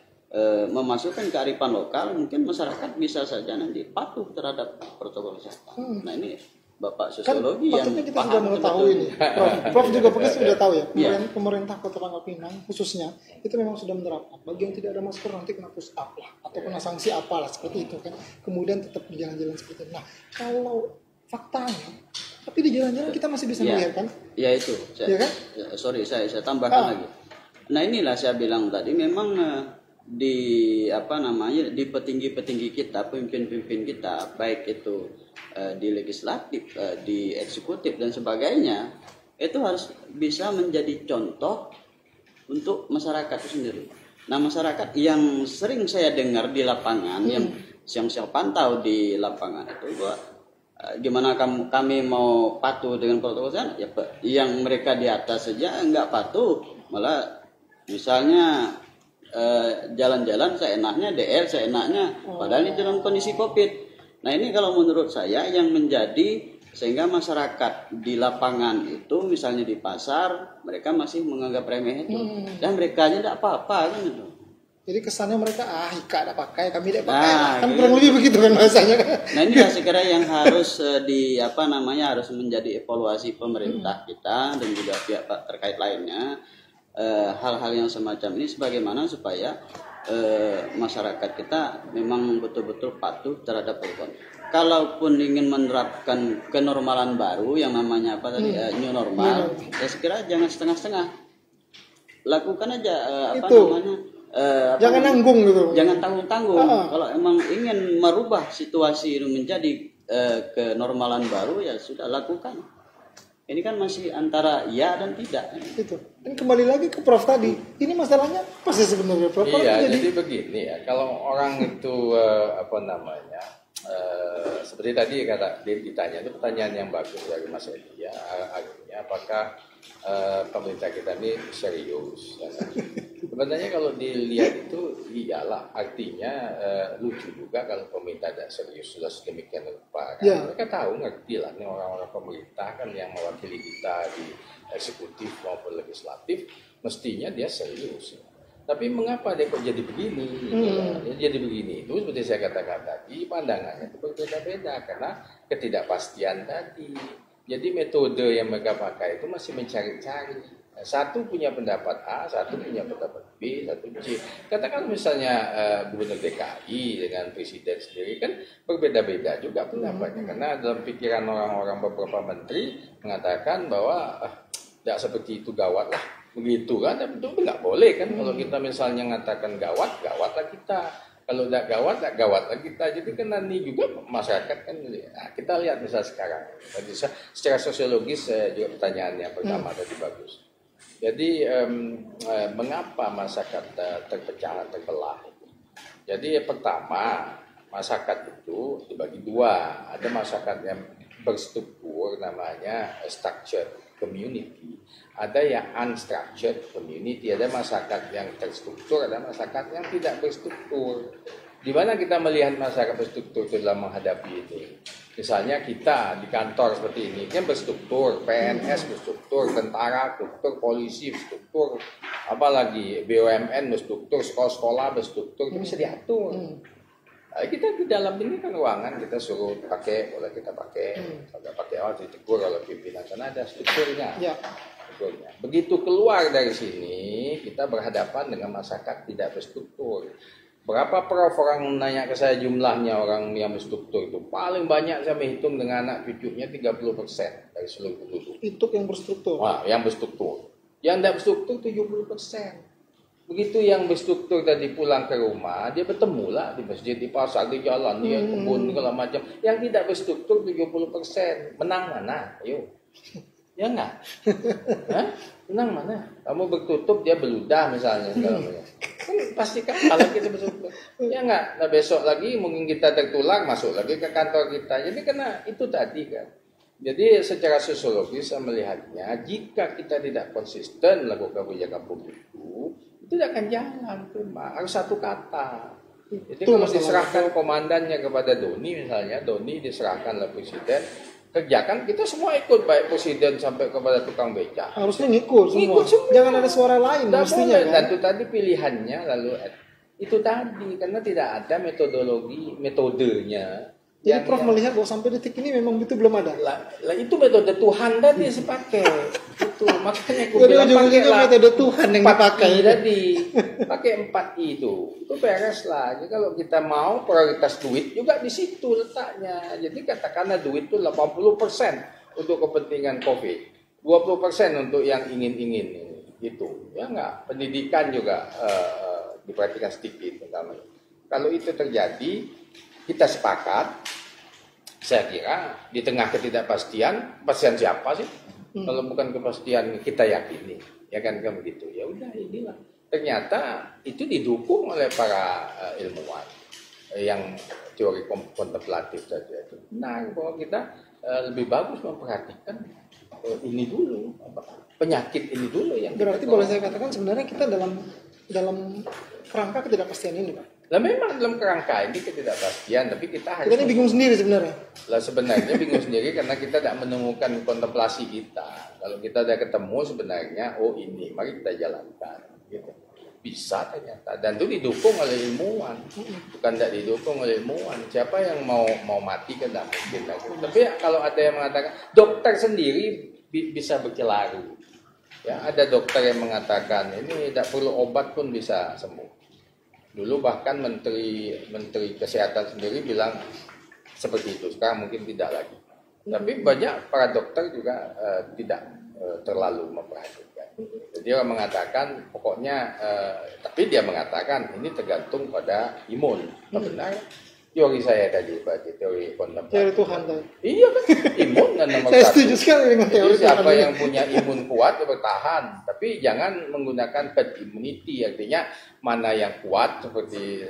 S3: memasukkan kearifan lokal, mungkin masyarakat bisa saja nanti patuh terhadap protokol kesehatan. Nah ini Bapak
S1: Kan
S3: sosiologi yang
S1: patutnya kita
S3: paham
S1: sudah mengetahui ini. Prof juga pasti sudah tahu ya.
S3: Iya.
S1: Pemerintah Kota Pangkal Pinang khususnya itu memang sudah menerapkan. Bagi yang tidak ada masker nanti kena push up lah atau kena sanksi apalah seperti itu kan. Kemudian tetap di jalan-jalan seperti itu. Nah, kalau faktanya, tapi di jalan-jalan kita masih bisa melihat kan?
S3: Ya itu.
S1: Iya kan?
S3: Sorry, saya tambahkan lagi. Nah inilah saya bilang tadi memang di di petinggi-petinggi kita, pemimpin-pemimpin kita, baik itu di legislatif, di eksekutif dan sebagainya, itu harus bisa menjadi contoh untuk masyarakat itu sendiri. Nah masyarakat yang sering saya dengar di lapangan, yang saya pantau di lapangan itu bahwa gimana kami mau patuh dengan protokol kesehatan, ya yang mereka di atas saja nggak patuh, malah misalnya jalan-jalan seenaknya, DR seenaknya, padahal ini dalam kondisi COVID. Nah ini kalau menurut saya yang menjadi sehingga masyarakat di lapangan itu misalnya di pasar mereka masih menganggap remeh itu dan mereka aja tidak apa-apa kan itu.
S1: Jadi kesannya mereka Ika ada pakai, kami tidak pakai.
S3: Nah,
S1: Kan kurang lebih begitu kan bahasanya.
S3: Nah ini saya kira yang harus harus menjadi evaluasi pemerintah kita dan juga pihak terkait lainnya, hal-hal yang semacam ini sebagaimana supaya masyarakat kita memang betul-betul patuh terhadap protokol. Kalaupun ingin menerapkan kenormalan baru yang namanya new normal, saya kira jangan setengah-setengah. Lakukan aja
S1: jangan nanggung gitu.
S3: Jangan tanggung-tanggung. Kalau emang ingin merubah situasi itu menjadi kenormalan baru, ya sudah lakukan. Ini kan masih antara ya dan tidak.
S1: Itu. Dan kembali lagi ke Prof tadi. Ini masalahnya pasti sebenarnya Prof.
S2: Iya, jadi begini ya. Kalau orang itu seperti tadi kata ditanya itu pertanyaan yang bagus dari Mas Edi ya. Artinya apakah pemerintah kita ini serius? Ya. Sebenarnya kalau dilihat itu iyalah, artinya lucu juga kalau pemerintah tidak serius sudah sedemikian rupa. Kan? Ya. Mereka tahu ngerti lah ini orang-orang pemerintah kan yang mewakili kita di eksekutif maupun legislatif, mestinya dia serius. Tapi mengapa dia kok jadi begini? Dia jadi begini itu seperti saya katakan tadi, pandangannya itu berbeda-beda karena ketidakpastian tadi. Jadi metode yang mereka pakai itu masih mencari-cari. Satu punya pendapat A, satu punya pendapat B, satu C. Katakan misalnya Gubernur DKI dengan Presiden sendiri kan berbeda-beda juga pendapatnya. Karena dalam pikiran orang-orang beberapa menteri mengatakan bahwa tidak seperti itu gawat lah. Begitu kan, itu nggak boleh kan. Kalau kita misalnya mengatakan gawat, gawatlah kita. Kalau tidak gawat, tidak gawatlah kita. Jadi kan nanti juga masyarakat kan. Nah, kita lihat misal sekarang. Jadi secara sosiologis juga pertanyaan yang pertama tadi bagus. Jadi mengapa masyarakat terpecah, terbelah? Jadi pertama, masyarakat itu dibagi dua. Ada masyarakat yang berstruktur namanya structured community. Ada yang unstructured community. Ada masyarakat yang terstruktur, ada masyarakat yang tidak berstruktur. Di mana kita melihat masyarakat berstruktur dalam menghadapi itu? Misalnya kita di kantor seperti ini kan berstruktur, PNS berstruktur, tentara berstruktur, polisi berstruktur, apalagi BUMN berstruktur, sekolah-sekolah berstruktur, itu bisa diatur. Kita di dalam ini kan ruangan kita suruh pakai, boleh kita pakai, kalau pakai ditegur kalau pimpinan karena ada strukturnya. Ya. Begitu keluar dari sini kita berhadapan dengan masyarakat tidak berstruktur. Berapa Prof orang nanya ke saya jumlahnya orang yang berstruktur itu? Paling banyak saya menghitung dengan anak cucunya 30% dari seluruh penduduk.
S1: Itu yang berstruktur?
S2: Wah, yang berstruktur. Yang tidak berstruktur 70%. Begitu yang berstruktur tadi pulang ke rumah, dia bertemu lah di masjid, di pasar, di jalan, di kebun, segala macam. Yang tidak berstruktur 70%. Menang mana? Ayo. Ya enggak? Menang mana? Kamu bertutup, dia beludah misalnya segala macam. Kan pasti kan kalau kita bersyukur ya enggak, nah besok lagi mungkin kita tertular masuk lagi ke kantor kita. Jadi karena itu tadi kan. Jadi secara sosiologis saya melihatnya jika kita tidak konsisten melakukan kebijakan publik itu tidak akan jalan tuh, harus satu kata. Jadi kalau diserahkan komandannya kepada Doni misalnya, Doni diserahkan oleh presiden, kerjakan, kita semua ikut, baik presiden sampai kepada tukang beca.
S1: Harusnya ngikut semua. Jangan ada suara lain mestinya kan.
S2: Dan itu tadi pilihannya lalu itu tadi karena tidak ada metodenya
S1: Jadi Prof melihat bahwa sampai detik ini memang itu belum ada.
S2: Lah itu metode Tuhan tadi dipakai. Itu makanya aku
S1: Jadi
S2: bilang
S1: ujung-ujungnya metode Tuhan yang dipakai
S2: tadi. Pakai 4I itu. Itu beres lah. Jadi kalau kita mau prioritas duit juga di situ letaknya. Jadi katakanlah duit itu 80% untuk kepentingan Covid. 20% untuk yang ingin-ingin itu. Ya enggak, pendidikan juga diperhatikan sedikit utamanya. Kalau itu terjadi, kita sepakat, saya kira di tengah ketidakpastian, pastian siapa sih? Kalau bukan kepastian kita yakini, ya kan begitu. Ya udah inilah. Ternyata itu didukung oleh para ilmuwan yang teori kontemplatif saja itu. Nah, bahwa kita lebih bagus memperhatikan ini dulu, penyakit ini dulu yang
S1: berarti boleh saya katakan sebenarnya kita dalam kerangka ketidakpastian ini, Pak.
S2: Lah memang dalam kerangka ini ketidakpastian, tapi kita harus...
S1: Kita ini bingung sendiri sebenarnya.
S2: Lah sebenarnya bingung sendiri karena kita tidak menemukan kontemplasi kita. Kalau kita sudah ketemu sebenarnya, oh ini, mari kita jalankan. Gitu. Bisa ternyata. Dan itu didukung oleh ilmuwan. Bukan tidak didukung oleh ilmuwan. Siapa yang mau mati kan tidak mungkin lagi. Tapi kalau ada yang mengatakan, dokter sendiri bisa berkelaru. Ya, ada dokter yang mengatakan, ini tidak perlu obat pun bisa sembuh. Dulu bahkan menteri kesehatan sendiri bilang seperti itu. Sekarang mungkin tidak lagi. Tapi banyak para dokter juga tidak terlalu memperhatikan. Jadi dia mengatakan pokoknya, tapi dia mengatakan ini tergantung pada imun. Benar. Teori saya tadi, Pak, teori kontemplatif.
S1: Teori Tuhan tadi.
S2: Iya kan, imun kan nomor
S1: Saya
S2: satu.
S1: setuju sekali dengan teori Tuhan.
S2: Siapa yang punya imun kuat ya bertahan, tapi jangan menggunakan herd immunity, artinya mana yang kuat seperti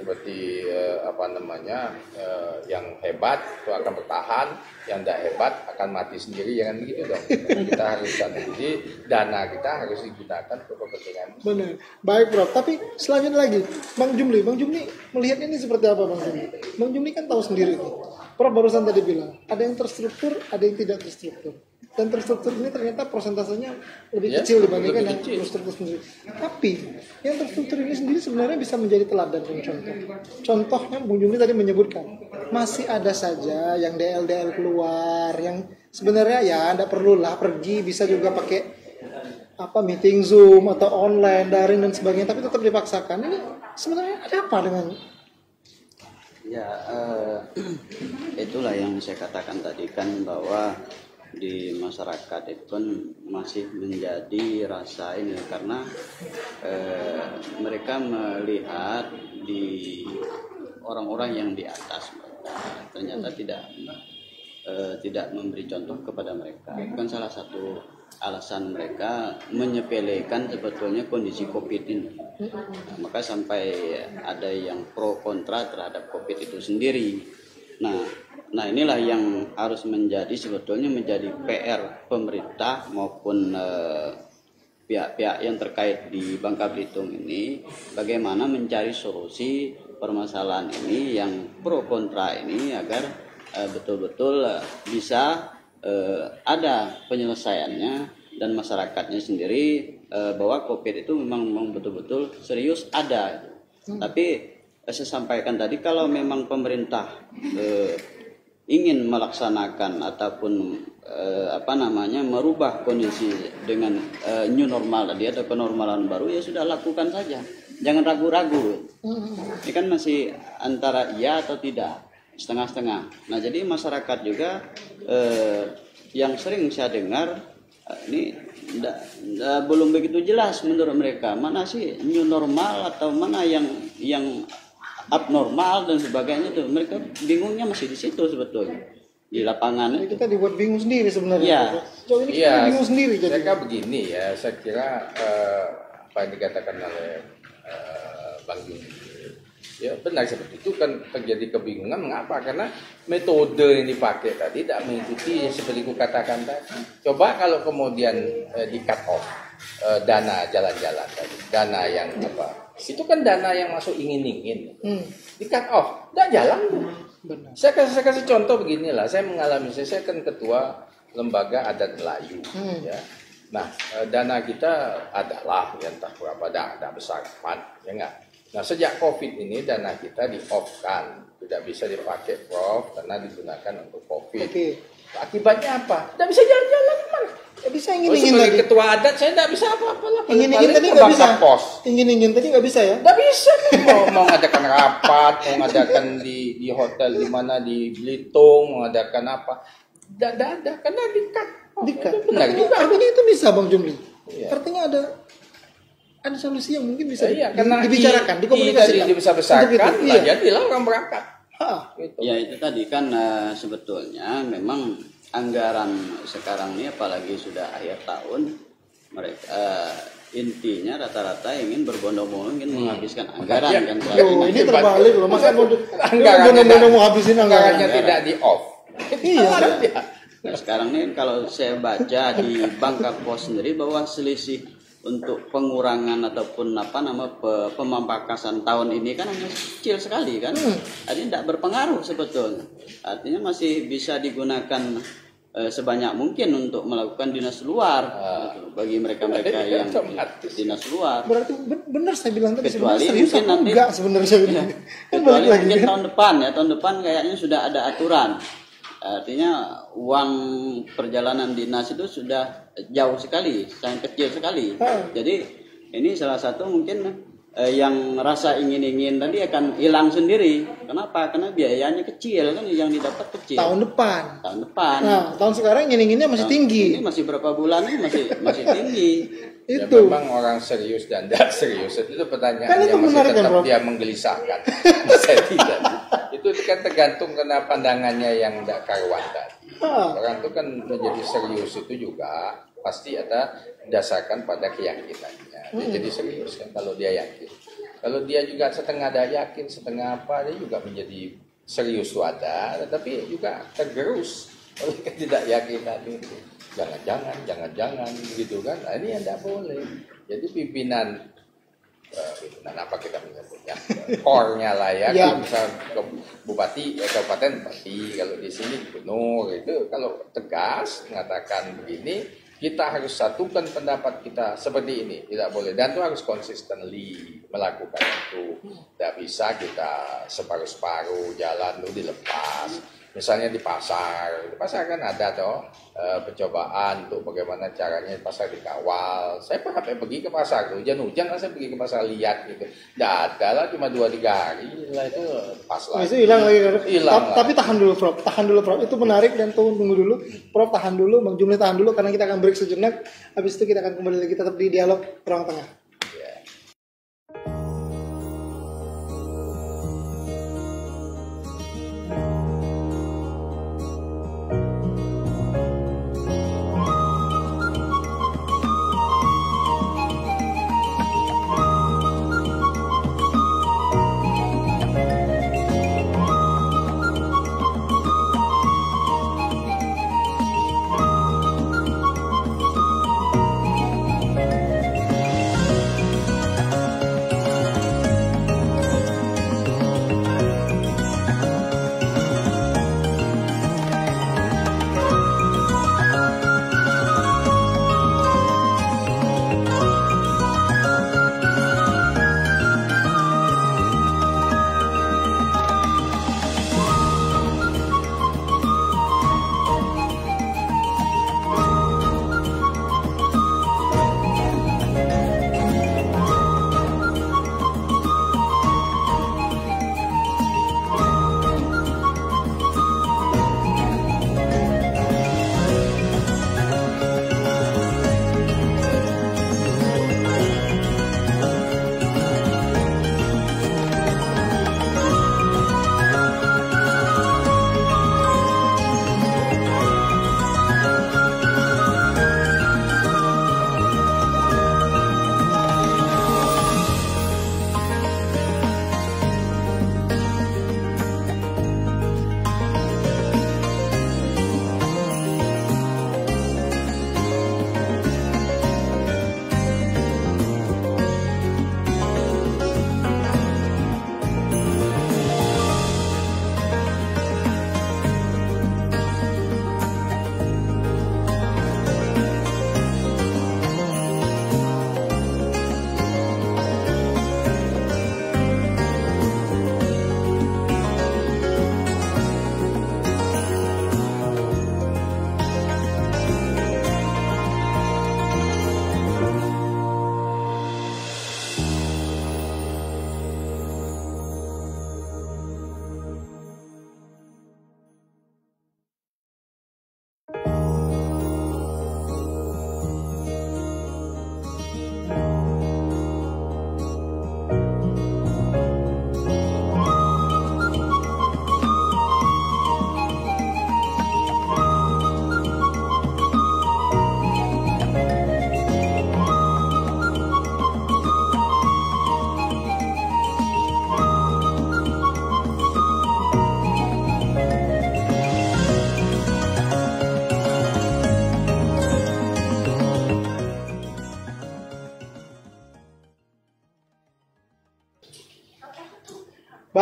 S2: yang hebat itu akan bertahan, yang tidak hebat akan mati sendiri, jangan begitu dong. Kita harus jadi dana kita harus digunakan untuk kepentingan.
S1: Benar. Baik, Prof. Tapi selanjutnya lagi, Bang Jumli melihat ini seperti apa, Bang Jumli? Bang Jumli kan tahu sendiri, Prof barusan tadi bilang ada yang terstruktur, ada yang tidak terstruktur. Dan terstruktur ini ternyata persentasenya lebih kecil dibandingkan yang terstruktur sendiri. Tapi yang terstruktur ini sendiri sebenarnya bisa menjadi teladan dan contoh. Contohnya Bung Jumli tadi menyebutkan masih ada saja yang DL keluar, yang sebenarnya ya Anda perlulah pergi, bisa juga pakai meeting Zoom atau online, daring dan sebagainya, tapi tetap dipaksakan. Ini sebenarnya ada apa dengan?
S3: Ya, itulah yang saya katakan tadi kan, bahwa di masyarakat itu kan masih menjadi rasa ini karena mereka melihat di orang-orang yang di atas ternyata tidak memberi contoh kepada mereka. Itu kan salah satu alasan mereka menyepelekan sebetulnya kondisi COVID ini. Maka sampai ada yang pro kontra terhadap COVID itu sendiri. Nah inilah yang harus sebetulnya menjadi PR pemerintah maupun pihak-pihak yang terkait di Bangka Belitung ini, bagaimana mencari solusi permasalahan ini yang pro kontra ini agar betul-betul bisa ada penyelesaiannya dan masyarakatnya sendiri bahwa COVID itu memang betul-betul serius ada. Tapi saya sampaikan tadi, kalau memang pemerintah ingin melaksanakan ataupun merubah kondisi dengan new normal tadi atau kenormalan baru, ya sudah lakukan saja, jangan ragu-ragu. Ini kan masih antara iya atau tidak, setengah-setengah. Nah jadi masyarakat juga yang sering saya dengar ini belum begitu jelas menurut mereka mana sih new normal atau mana yang abnormal dan sebagainya itu. Mereka bingungnya masih di situ sebetulnya di lapangan.
S1: Kita dibuat bingung sendiri sebenarnya.
S3: Ya.
S1: Ini kita bingung sendiri.
S2: Jadi begini ya, saya kira apa yang dikatakan oleh Bang Jumli, ya benar seperti itu kan, terjadi kebingungan. Mengapa? Karena metode yang dipakai tadi tidak mengikuti seperti ku katakan tadi. Coba kalau kemudian di cut off dana jalan-jalan tadi, dana yang itu kan dana yang masuk ingin-ingin, di cut off, tidak jalan.
S1: Benar.
S2: Saya kasih contoh beginilah, saya mengalami, saya kan ketua lembaga adat Melayu, ya. Nah, dana kita adalah ya entah berapa, ada besar, ya enggak. Nah, sejak COVID ini dana kita di-off-kan, tidak bisa dipakai Prof karena digunakan untuk COVID.
S1: Oke.
S2: Akibatnya apa? Tidak bisa jalan-jalan kemana?
S1: Ya bisa
S2: Oh,
S1: ingin-ingin
S2: sebagai
S1: tadi.
S2: ketua adat saya tidak bisa apa-apa lah.
S1: Ingin-ingin
S2: Paling
S1: tadi
S2: ke
S1: nggak bisa.
S2: Bangka Pos.
S1: Ingin-ingin tadi nggak bisa ya?
S2: Nggak bisa mau ngadakan rapat, mau ngadakan di hotel di mana di Belitung, mau ngadakan apa? Tidak ada karena di-cut.
S1: Dikat.
S2: Benar juga.
S1: Artinya itu bisa Bang Jumli.
S2: Iya.
S1: Artinya ada solusi yang mungkin bisa
S2: Iya, karena
S1: dibicarakan, dikomunikasikan.
S2: dibesar-besarkan,
S1: Untuk itu,
S2: nah
S1: iya.
S2: jadilah orang berangkat. Gitu.
S3: Ya itu tadi kan sebetulnya memang anggaran sekarang ini apalagi sudah akhir tahun mereka intinya rata-rata ingin berbondong-bondong ingin menghabiskan anggaran
S2: Iya.
S3: kan.
S1: Loh, ini terbalik loh. Masa mau
S2: Anggarannya
S1: benar-benar mau habisin
S2: anggarannya
S1: anggaran.
S2: tidak di-off.
S1: Iya.
S2: Iya.
S3: Nah, sekarang ini kalau saya baca di Bangka Pos sendiri bahwa selisih untuk pengurangan ataupun pemangkasan tahun ini kan hanya kecil sekali kan. Artinya tidak berpengaruh sebetulnya. Artinya masih bisa digunakan sebanyak mungkin untuk melakukan dinas luar gitu, bagi mereka-mereka yang dinas luar.
S1: Berarti benar saya bilang tadi
S3: Kecuali
S1: sebenarnya serius
S3: mungkin
S1: apa
S3: nanti-
S1: enggak sebenarnya saya bilang.
S3: Ya,
S1: Kan
S3: kecuali
S1: balik lagi
S3: mungkin
S1: kan.
S3: tahun depan kayaknya sudah ada aturan. Artinya uang perjalanan dinas itu sudah jauh sekali, sangat kecil sekali. Jadi ini salah satu mungkin yang rasa ingin-ingin tadi akan hilang sendiri. Kenapa? Karena biayanya kecil kan, yang didapat kecil.
S1: Tahun depan.
S3: Tahun depan.
S1: Nah, tahun sekarang ingin-inginnya masih tinggi.
S3: Ini masih berapa bulan ini masih tinggi.
S2: Ya,
S1: Itu.
S2: memang orang serius dan tidak serius itu pertanyaan
S1: Kan itu
S2: yang masih
S1: menarik kan,
S2: tetap
S1: Prof?
S2: dia menggelisahkan. Saya tidak. Itu kan tergantung karena pandangannya yang tidak karuan tadi. Orang itu kan menjadi serius itu juga pasti ada berdasarkan pada keyakinannya. Dia jadi serius kan kalau dia yakin. Kalau dia juga setengah ada yakin, setengah apa, dia juga menjadi serius itu ada, tetapi juga tergerus oleh ketidakyakinan itu. Jangan-jangan gitu kan. Nah, ini yang tidak boleh. Jadi pimpinan apa kita menyebutnya, core-nya lah ya,
S1: Ya.
S2: kalau misal ke bupati, ya kabupaten bupati, kalau di sini gubernur itu kalau tegas mengatakan begini, kita harus satukan pendapat kita seperti ini, tidak boleh, dan itu harus consistently melakukan itu. Tidak bisa kita separuh-separuh jalan itu dilepas. Misalnya di pasar kan ada toh percobaan untuk bagaimana caranya pasar dikawal. Saya pernah pergi ke pasar, hujan-hujan lah saya pergi ke pasar lihat gitu. Nggak ada lah, cuma 2-3 hari lah itu pas
S1: Nah,
S2: lagi.
S1: itu hilang lagi kan.
S2: Hilang lah.
S1: Tapi tahan dulu Prof. Itu menarik dan tunggu dulu. Prof tahan dulu, Bang Jumli tahan dulu karena kita akan break sejenak. Habis itu kita akan kembali lagi tetap di dialog Ruang Tengah.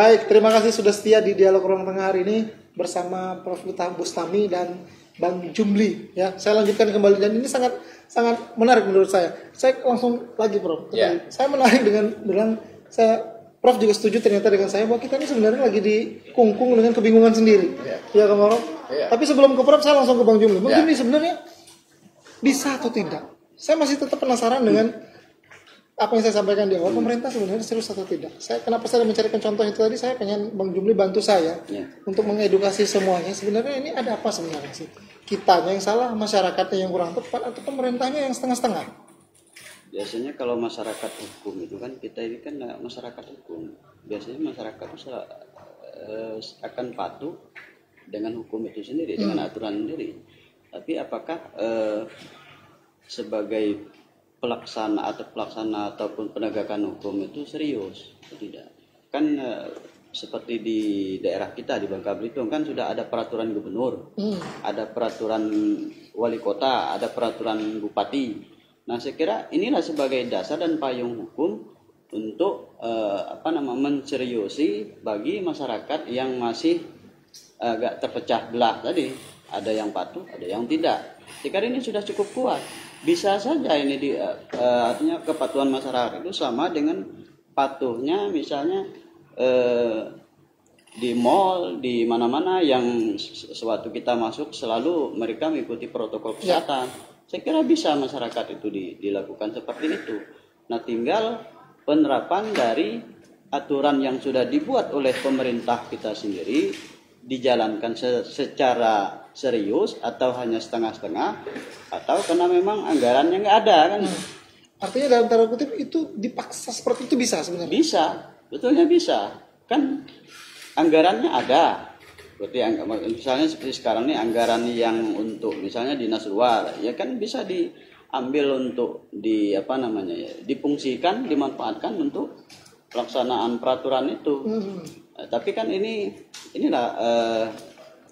S1: Baik, terima kasih sudah setia di dialog ruang tengah hari ini bersama Prof. Bustami dan Bang Jumli. Ya, saya lanjutkan kembali dan ini sangat sangat menarik menurut saya. Saya langsung lagi, Prof.
S2: Ya.
S1: Saya menarik dengan saya Prof juga setuju ternyata dengan saya bahwa kita ini sebenarnya lagi dikungkung dengan kebingungan sendiri. Ya, Kang Prof.
S2: Ya.
S1: Tapi sebelum ke Prof saya langsung ke Bang Jumli. Bang
S2: Ya.
S1: Jumli sebenarnya bisa atau tidak? Saya masih tetap penasaran dengan apa yang saya sampaikan di awal, pemerintah sebenarnya serius atau tidak. Kenapa saya mencarikan contoh itu tadi, saya pengen Bang Jumli bantu saya untuk mengedukasi semuanya. Sebenarnya ini ada apa sebenarnya sih? Kitanya yang salah, masyarakatnya yang kurang tepat, atau pemerintahnya yang setengah-setengah?
S3: Biasanya kalau masyarakat hukum itu kan, kita ini kan masyarakat hukum. Biasanya masyarakat itu akan patuh dengan hukum itu sendiri, dengan aturan sendiri. Tapi apakah sebagai pelaksana ataupun penegakan hukum itu serius atau tidak? Kan seperti di daerah kita di Bangka Belitung kan sudah ada peraturan gubernur, ada peraturan wali kota, ada peraturan bupati. Nah, saya kira inilah sebagai dasar dan payung hukum untuk menseriusi bagi masyarakat yang masih agak terpecah belah tadi. Ada yang patuh, ada yang tidak. Saya kira ini sudah cukup kuat. Bisa saja ini artinya kepatuhan masyarakat itu sama dengan patuhnya misalnya di mall, di mana-mana yang sewaktu kita masuk selalu mereka mengikuti protokol kesehatan. Saya kira bisa masyarakat itu dilakukan seperti itu. Nah, tinggal penerapan dari aturan yang sudah dibuat oleh pemerintah kita sendiri dijalankan secara serius atau hanya setengah-setengah, atau karena memang anggarannya nggak ada kan.
S1: Artinya dalam tanda kutip itu dipaksa seperti itu bisa sebenarnya?
S3: Bisa, betulnya bisa. Kan anggarannya ada. Berarti misalnya seperti sekarang nih anggaran yang untuk misalnya dinas luar, ya kan bisa diambil untuk difungsikan, dimanfaatkan untuk pelaksanaan peraturan itu. Tapi kan inilah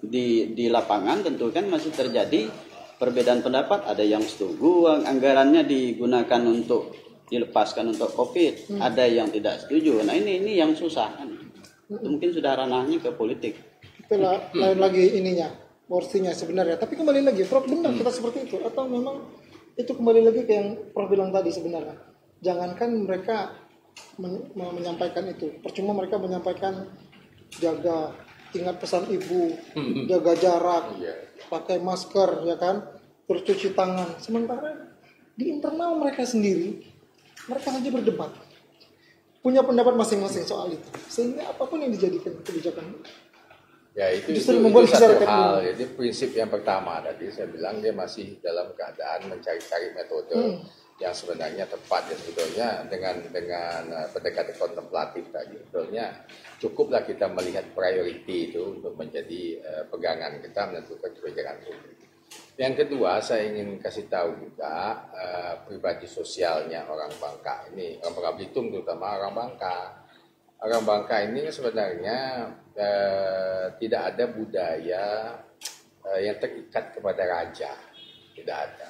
S3: di lapangan tentu kan masih terjadi perbedaan pendapat. Ada yang setuju anggarannya digunakan untuk dilepaskan untuk COVID, ada yang tidak setuju. Nah, ini yang susah kan. Mungkin sudah ranahnya ke politik.
S1: Itulah lain lagi ininya, porsinya sebenarnya. Tapi kembali lagi, Prof, benar kita seperti itu atau memang itu kembali lagi ke yang Prof bilang tadi sebenarnya. Jangankan mereka menyampaikan itu, percuma mereka menyampaikan jaga, ingat pesan ibu, jaga jarak, pakai masker, ya kan, terus cuci tangan. Sementara di internal mereka sendiri, mereka saja berdebat, punya pendapat masing-masing soal itu, sehingga apapun yang dijadikan kebijakan,
S2: ya itu
S1: membuat
S2: satu
S1: masyarakat
S2: hal. Jadi prinsip yang pertama tadi saya bilang dia masih dalam keadaan mencari-cari metode yang sebenarnya tepat. Ya sebetulnya dengan pendekatan kontemplatif tadi sebetulnya cukuplah kita melihat priority itu untuk menjadi pegangan kita menentukan kebijakan publik. Yang kedua saya ingin kasih tahu juga pribadi sosialnya orang Bangka ini, orang Bangka Belitung terutama orang Bangka. Orang Bangka ini sebenarnya tidak ada budaya yang terikat kepada raja, tidak ada.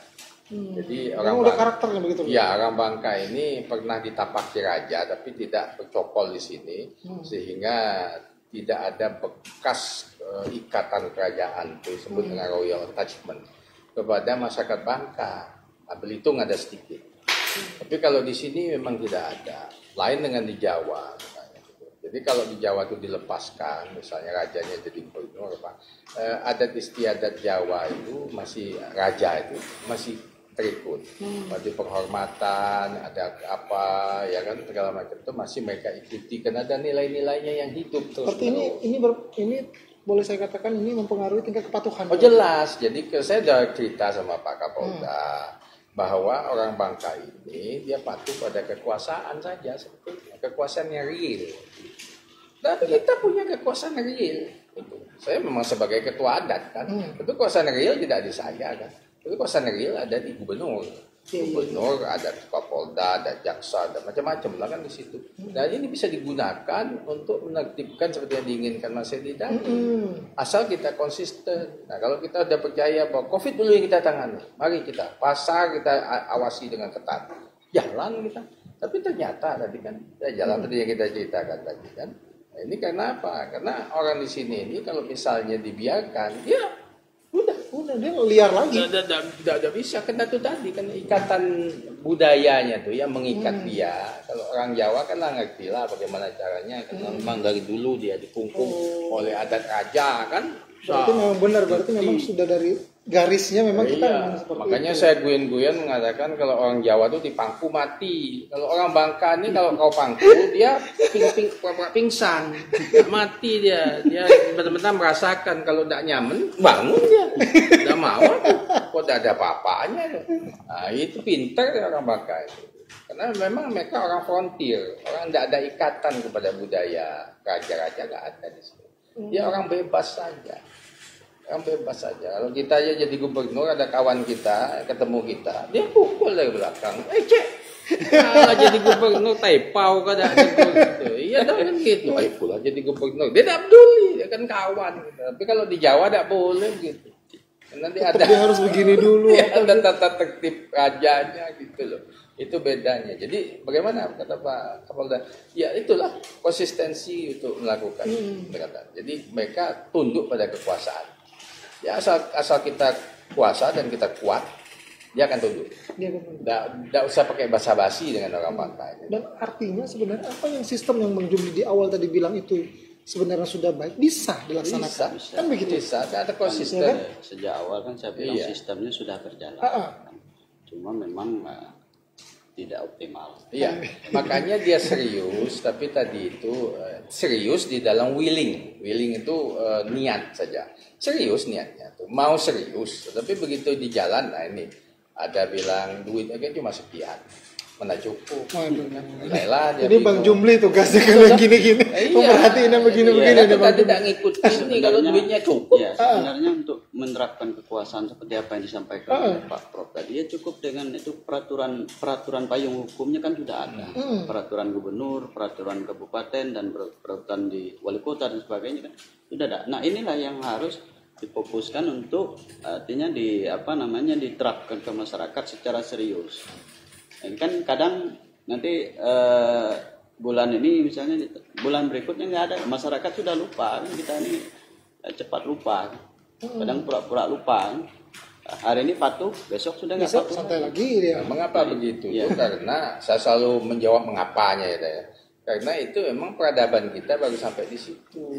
S2: Jadi orang
S1: udah karakternya begitu.
S2: Ya, orang Bangka ini pernah ditapaki raja tapi tidak bercokol di sini, sehingga tidak ada bekas ikatan kerajaan itu disebut dengan royal attachment kepada masyarakat Bangka. Nah, Belitung ada sedikit. Tapi kalau di sini memang tidak ada. Lain dengan di Jawa. Jadi kalau di Jawa itu dilepaskan, misalnya rajanya jadi gubernur, adat istiadat Jawa itu masih raja itu masih terikut, berarti penghormatan, ada apa, ya kan segala macam itu masih mereka ikuti karena ada nilai-nilainya yang hidup terus.
S1: Seperti ini boleh saya katakan ini mempengaruhi tingkat kepatuhan.
S2: Oh jelas, jadi saya sudah cerita sama Pak Kapolda bahwa orang Bangka ini dia patuh pada kekuasaan saja, sebetulnya kekuasaan yang real. Dan kita punya kekuasaan real. Saya memang sebagai ketua adat kan, itu kekuasaan real tidak di saya kan. Itu kekuasaan real ada di gubernur. Gubernur, ada Kapolda, ada jaksa, ada macam-macam lah kan di situ. Dan ini bisa digunakan untuk menertibkan seperti yang diinginkan Mas Edi tadi. Asal kita konsisten. Nah, kalau kita sudah percaya bahwa COVID dulu yang kita tangani, mari kita pasar kita awasi dengan ketat. Jalan kita. Tapi ternyata tadi kan jalan tadi yang kita ceritakan tadi kan. Ini karena apa? Karena orang di sini ini kalau misalnya dibiarkan, dia
S1: Udah dia liar lagi.
S2: tidak bisa. Karena itu tadi kan ikatan budayanya tuh yang mengikat dia. Kalau orang Jawa kan lah ngerti lah bagaimana caranya. Karena memang dari dulu dia dikungkung oleh adat raja kan.
S1: Berarti memang benar, berarti memang sudah dari garisnya memang kita memang seperti
S2: makanya
S1: itu.
S2: saya guyon-guyon mengatakan kalau orang Jawa tuh dipangku mati. Kalau orang Bangka ini kalau kau pangku dia pingsan, mati dia. Dia benar-benar merasakan kalau tidak nyaman bangun dia. Tidak mau, kok tidak ada apa-apanya. Nah, itu pintar orang Bangka itu. Karena memang mereka orang frontier, orang tidak ada ikatan kepada budaya raja-raja nggak ada di sini. Dia orang bebas saja. Orang bebas saja. Kalau kita aja jadi gubernur, ada kawan kita, ketemu kita, dia pukul dari belakang. Cek, nah, jadi gubernur, taipau kan ada gitu. Iya dong kan gitu. Ayo pula jadi gubernur. Dia tidak peduli, dia kan kawan. Gitu. Tapi kalau di Jawa tidak boleh gitu. Nanti ada
S1: Dia harus begini dulu.
S2: ada tata tertib rajanya gitu loh. Itu bedanya. Jadi bagaimana kata Pak Kapolda? Ya itulah konsistensi untuk melakukan pendekatan. Jadi mereka tunduk pada kekuasaan. Ya asal kita kuasa dan kita kuat, dia akan tunduk. Tidak usah pakai basa-basi dengan orang Bangka.
S1: Dan artinya sebenarnya apa yang sistem yang Bang Jumli di awal tadi bilang itu sebenarnya sudah baik, bisa dilaksanakan.
S2: Bisa.
S1: Kan begitu.
S2: Bisa, ada konsisten.
S1: Ya kan?
S3: Sejak awal kan saya bilang sistemnya sudah berjalan. Cuma memang tidak optimal.
S2: Iya, makanya dia serius, tapi tadi itu serius di dalam willing. Willing itu niat saja. Serius niatnya tuh, mau serius. Tapi begitu di jalan, nah ini ada bilang duitnya kan cuma sekian. Mana cukup. Lelah dia.
S1: Ini Bang Jumli tugasnya kalau gini-gini. Memperhatiin yang begini-begini.
S2: Kita tidak ngikutin ini kalau duitnya cukup.
S3: Ya, sebenarnya untuk menerapkan kekuasaan seperti apa yang disampaikan oleh Pak Prof tadi, ya cukup dengan itu peraturan payung hukumnya kan sudah ada. Peraturan gubernur, peraturan kabupaten, dan peraturan di wali kota dan sebagainya kan sudah ada. Nah, inilah yang harus difokuskan untuk artinya diterapkan ke masyarakat secara serius. Kan kadang nanti bulan ini misalnya bulan berikutnya nggak ada, masyarakat sudah lupa kan, kita ini cepat lupa, kadang pura-pura lupa. Hari ini patuh, besok sudah nggak patuh.
S1: Santai lagi dia.
S2: Mengapa begitu? Karena saya selalu menjawab mengapanya ya. Karena itu memang peradaban kita baru sampai di situ.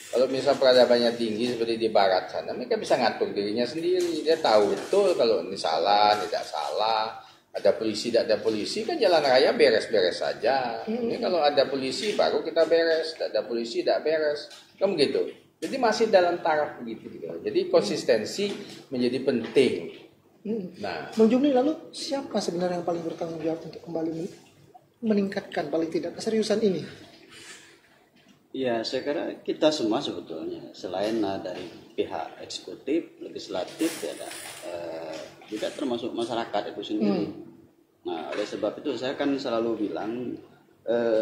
S2: Kalau misal peradabannya tinggi seperti di barat sana, mereka bisa ngatur dirinya sendiri. Dia tahu betul kalau ini salah, tidak salah. Ada polisi, tidak ada polisi, kan jalan raya beres-beres saja. Ini kalau ada polisi baru kita beres, tidak ada polisi tidak beres. Kan begitu. Jadi masih dalam taraf begitu. Jadi konsistensi menjadi penting. Nah,
S1: Bang Jumli, lalu siapa sebenarnya yang paling bertanggung jawab untuk kembali meningkatkan paling tidak keseriusan ini?
S3: Ya, saya kira kita semua sebetulnya, selain dari pihak eksekutif, legislatif, juga termasuk masyarakat itu sendiri. Nah, oleh sebab itu saya kan selalu bilang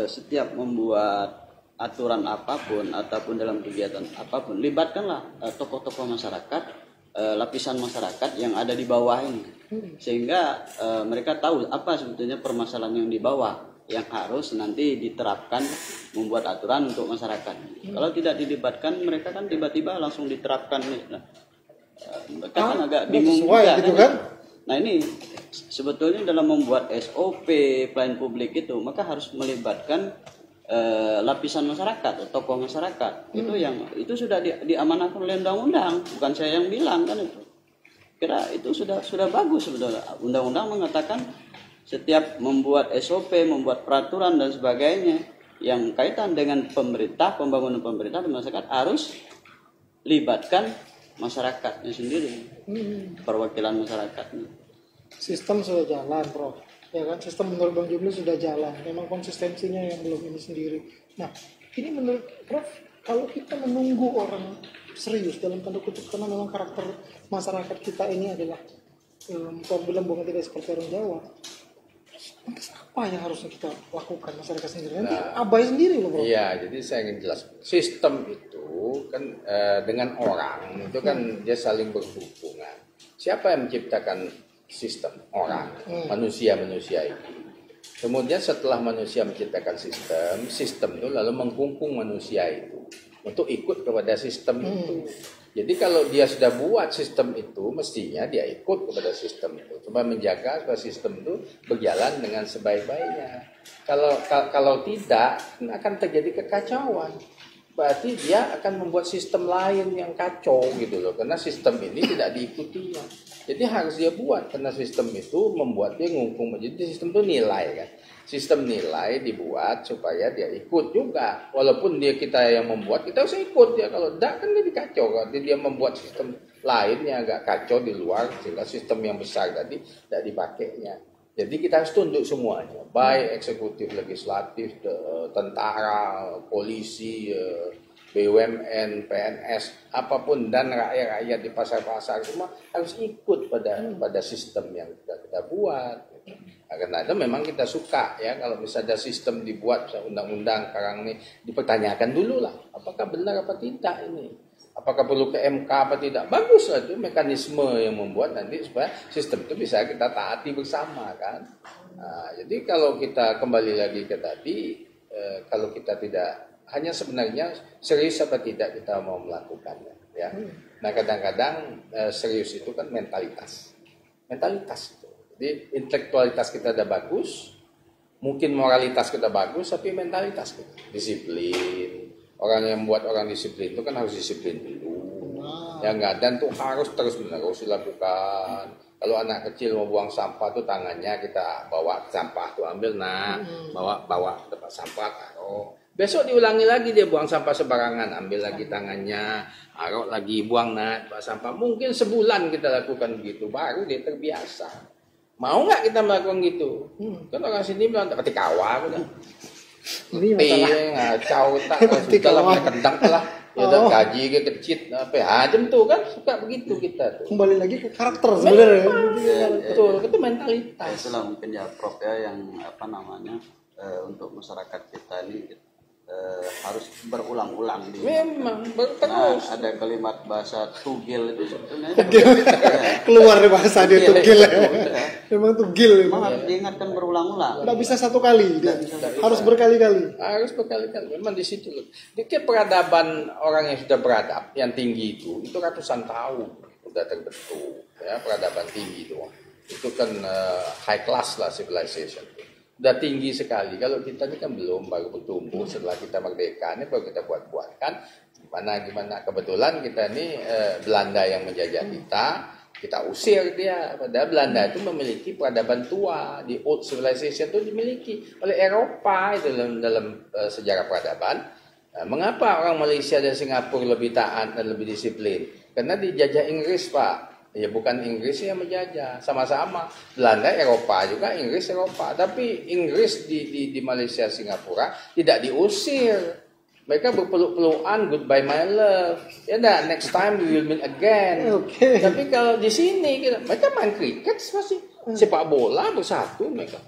S3: setiap membuat aturan apapun ataupun dalam kegiatan apapun, libatkanlah tokoh-tokoh masyarakat, lapisan masyarakat yang ada di bawah ini, sehingga mereka tahu apa sebetulnya permasalahan yang di bawah yang harus nanti diterapkan, membuat aturan untuk masyarakat. Kalau tidak dilibatkan, mereka kan tiba-tiba langsung diterapkan. Mereka kan agak bingung juga
S1: gitu kan?
S3: Nah, ini sebetulnya dalam membuat SOP pelayanan publik itu, maka harus melibatkan lapisan masyarakat, tokoh masyarakat. Itu sudah diamanahkan oleh undang-undang, bukan saya yang bilang kan itu. Kira itu sudah bagus sebetulnya. Undang-undang mengatakan setiap membuat SOP, membuat peraturan dan sebagainya yang kaitan dengan pemerintah, pembangunan pemerintah dan masyarakat harus libatkan masyarakatnya sendiri, perwakilan masyarakatnya.
S1: Sistem sudah jalan, Prof. Ya kan, sistem menurut Bang Jumli sudah jalan. Memang konsistensinya yang belum ini sendiri. Nah, ini menurut Prof, kalau kita menunggu orang serius dalam tanda kutip, karena memang karakter masyarakat kita ini adalah Prof bilang bukan tidak seperti orang Jawa. Lantas apa yang harusnya kita lakukan masyarakat sendiri? Nanti abai sendiri loh, Bro.
S2: Iya, jadi saya ingin jelaskan. Sistem itu kan dengan orang itu kan dia saling berhubungan. Siapa yang menciptakan sistem? Orang, manusia itu. Kemudian setelah manusia menciptakan sistem, sistem itu lalu mengkungkung manusia itu untuk ikut kepada sistem itu. Jadi kalau dia sudah buat sistem itu, mestinya dia ikut kepada sistem itu. Cuma menjaga supaya sistem itu berjalan dengan sebaik-baiknya. Kalau tidak, akan terjadi kekacauan. Berarti dia akan membuat sistem lain yang kacau gitu loh. Karena sistem ini tidak diikutinya. Jadi harus dia buat, karena sistem itu membuat dia ngungkung. Jadi sistem itu nilai kan. Sistem nilai dibuat supaya dia ikut juga. Walaupun kita yang membuat, kita harus ikut ya. Kalau tidak kan dia dikacau. Kalau dia membuat sistem lain yang agak kacau di luar, sehingga sistem yang besar tadi tidak dipakainya. Jadi kita harus tunduk semuanya, baik eksekutif, legislatif, tentara, polisi, BUMN, PNS, apapun, dan rakyat-rakyat di pasar-pasar semua harus ikut pada sistem yang kita buat. Nah, karena itu memang kita suka ya kalau misalnya sistem dibuat, misalnya undang-undang sekarang ini dipertanyakan dulu lah, apakah benar apa tidak ini, apakah perlu ke MK apa tidak. Bagus lah itu mekanisme yang membuat nanti supaya sistem itu bisa kita taati bersama kan. Nah, jadi kalau kita kembali lagi ke tadi, kalau kita tidak hanya sebenarnya serius apa tidak kita mau melakukannya ya. Nah kadang-kadang serius itu kan mentalitas itu. Jadi intelektualitas kita udah bagus, mungkin moralitas kita bagus, tapi mentalitas kita disiplin. Orang yang membuat orang disiplin itu kan harus disiplin dulu. Yang nggak dan tuh harus terus menerus dilakukan. Kalau anak kecil mau buang sampah tuh tangannya kita bawa sampah tuh ambil bawa ke tempat sampah taruh. Besok diulangi lagi dia buang sampah sembarangan, ambil lagi tangannya, taruh lagi buang tempat sampah. Mungkin sebulan kita lakukan begitu, baru dia terbiasa. Mau nggak kita melakukan gitu? Kan orang sini bilang tak pati kawah udah. Ngacau tak sudah lah kendang lah. Ya udah gaji ke kecil apa hajem tuh kan suka begitu kita tuh.
S1: Kembali lagi ke karakter sebenarnya.
S2: Betul, itu mentalitas.
S3: Itulah mungkin ya Prof ya yang untuk masyarakat kita ini harus berulang-ulang
S2: memang terus.
S3: Ada kalimat bahasa tugil itu sebetulnya
S1: keluar dari bahasa dia tugil ya. Memang tugil
S3: memang harus diingatkan berulang-ulang.
S1: Tidak bisa satu kali, harus berkali-kali.
S2: Harus berkali-kali. Memang di situ loh. Jadi peradaban orang yang sudah beradab yang tinggi itu ratusan tahun sudah terbentuk ya, peradaban tinggi itu. Itu kan high class lah civilization. Udah tinggi sekali. Kalau kita ini kan belum, baru bertumbuh setelah kita merdeka ini baru kita buat-buat kan gimana kebetulan kita ini Belanda yang menjajah kita usir dia. Padahal Belanda itu memiliki peradaban tua, di old civilization itu dimiliki oleh Eropa itu dalam sejarah peradaban. Nah, mengapa orang Malaysia dan Singapura lebih taat dan lebih disiplin? Karena dijajah Inggris, Pak. Ya bukan Inggris yang menjajah, sama-sama Belanda Eropa juga, Inggris Eropa. Tapi Inggris di Malaysia Singapura tidak diusir. Mereka berpeluk-pelukan, goodbye my love. Ya dah, next time we will meet again.
S1: Okay.
S2: Tapi kalau di sini mereka main kriket masih, sepak bola bersatu mereka.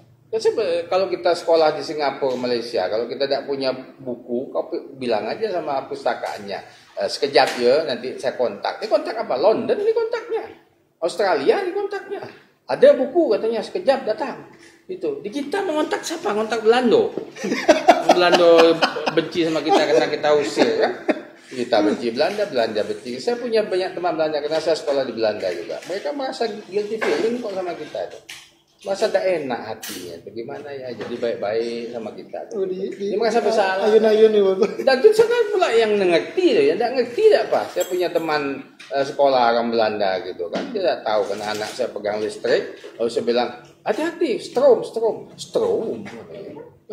S2: Kalau kita sekolah di Singapura, Malaysia, kalau kita tidak punya buku, kau bilang aja sama pustakaannya. Sekejap ya, nanti saya kontak. Ini kontak apa? London ini kontaknya. Australia ini kontaknya. Ada buku katanya, sekejap datang. Itu. Di kita mengontak siapa? Kontak Belanda. Belanda benci sama kita karena kita usir kan. Kita benci Belanda, Belanda benci. Saya punya banyak teman Belanda karena saya sekolah di Belanda juga. Mereka merasa guilty feeling kok sama kita itu. Masa tak enak hatinya, bagaimana ya, jadi baik-baik sama kita. Dia merasa bersalah.
S1: Ayun-ayun nih Bapak.
S2: Dan itu saya pula yang mengerti loh, ya, tidak ngerti tak Pak. Saya punya teman sekolah orang Belanda gitu kan, dia tak tahu karena anak saya pegang listrik, lalu saya bilang, hati-hati, strom.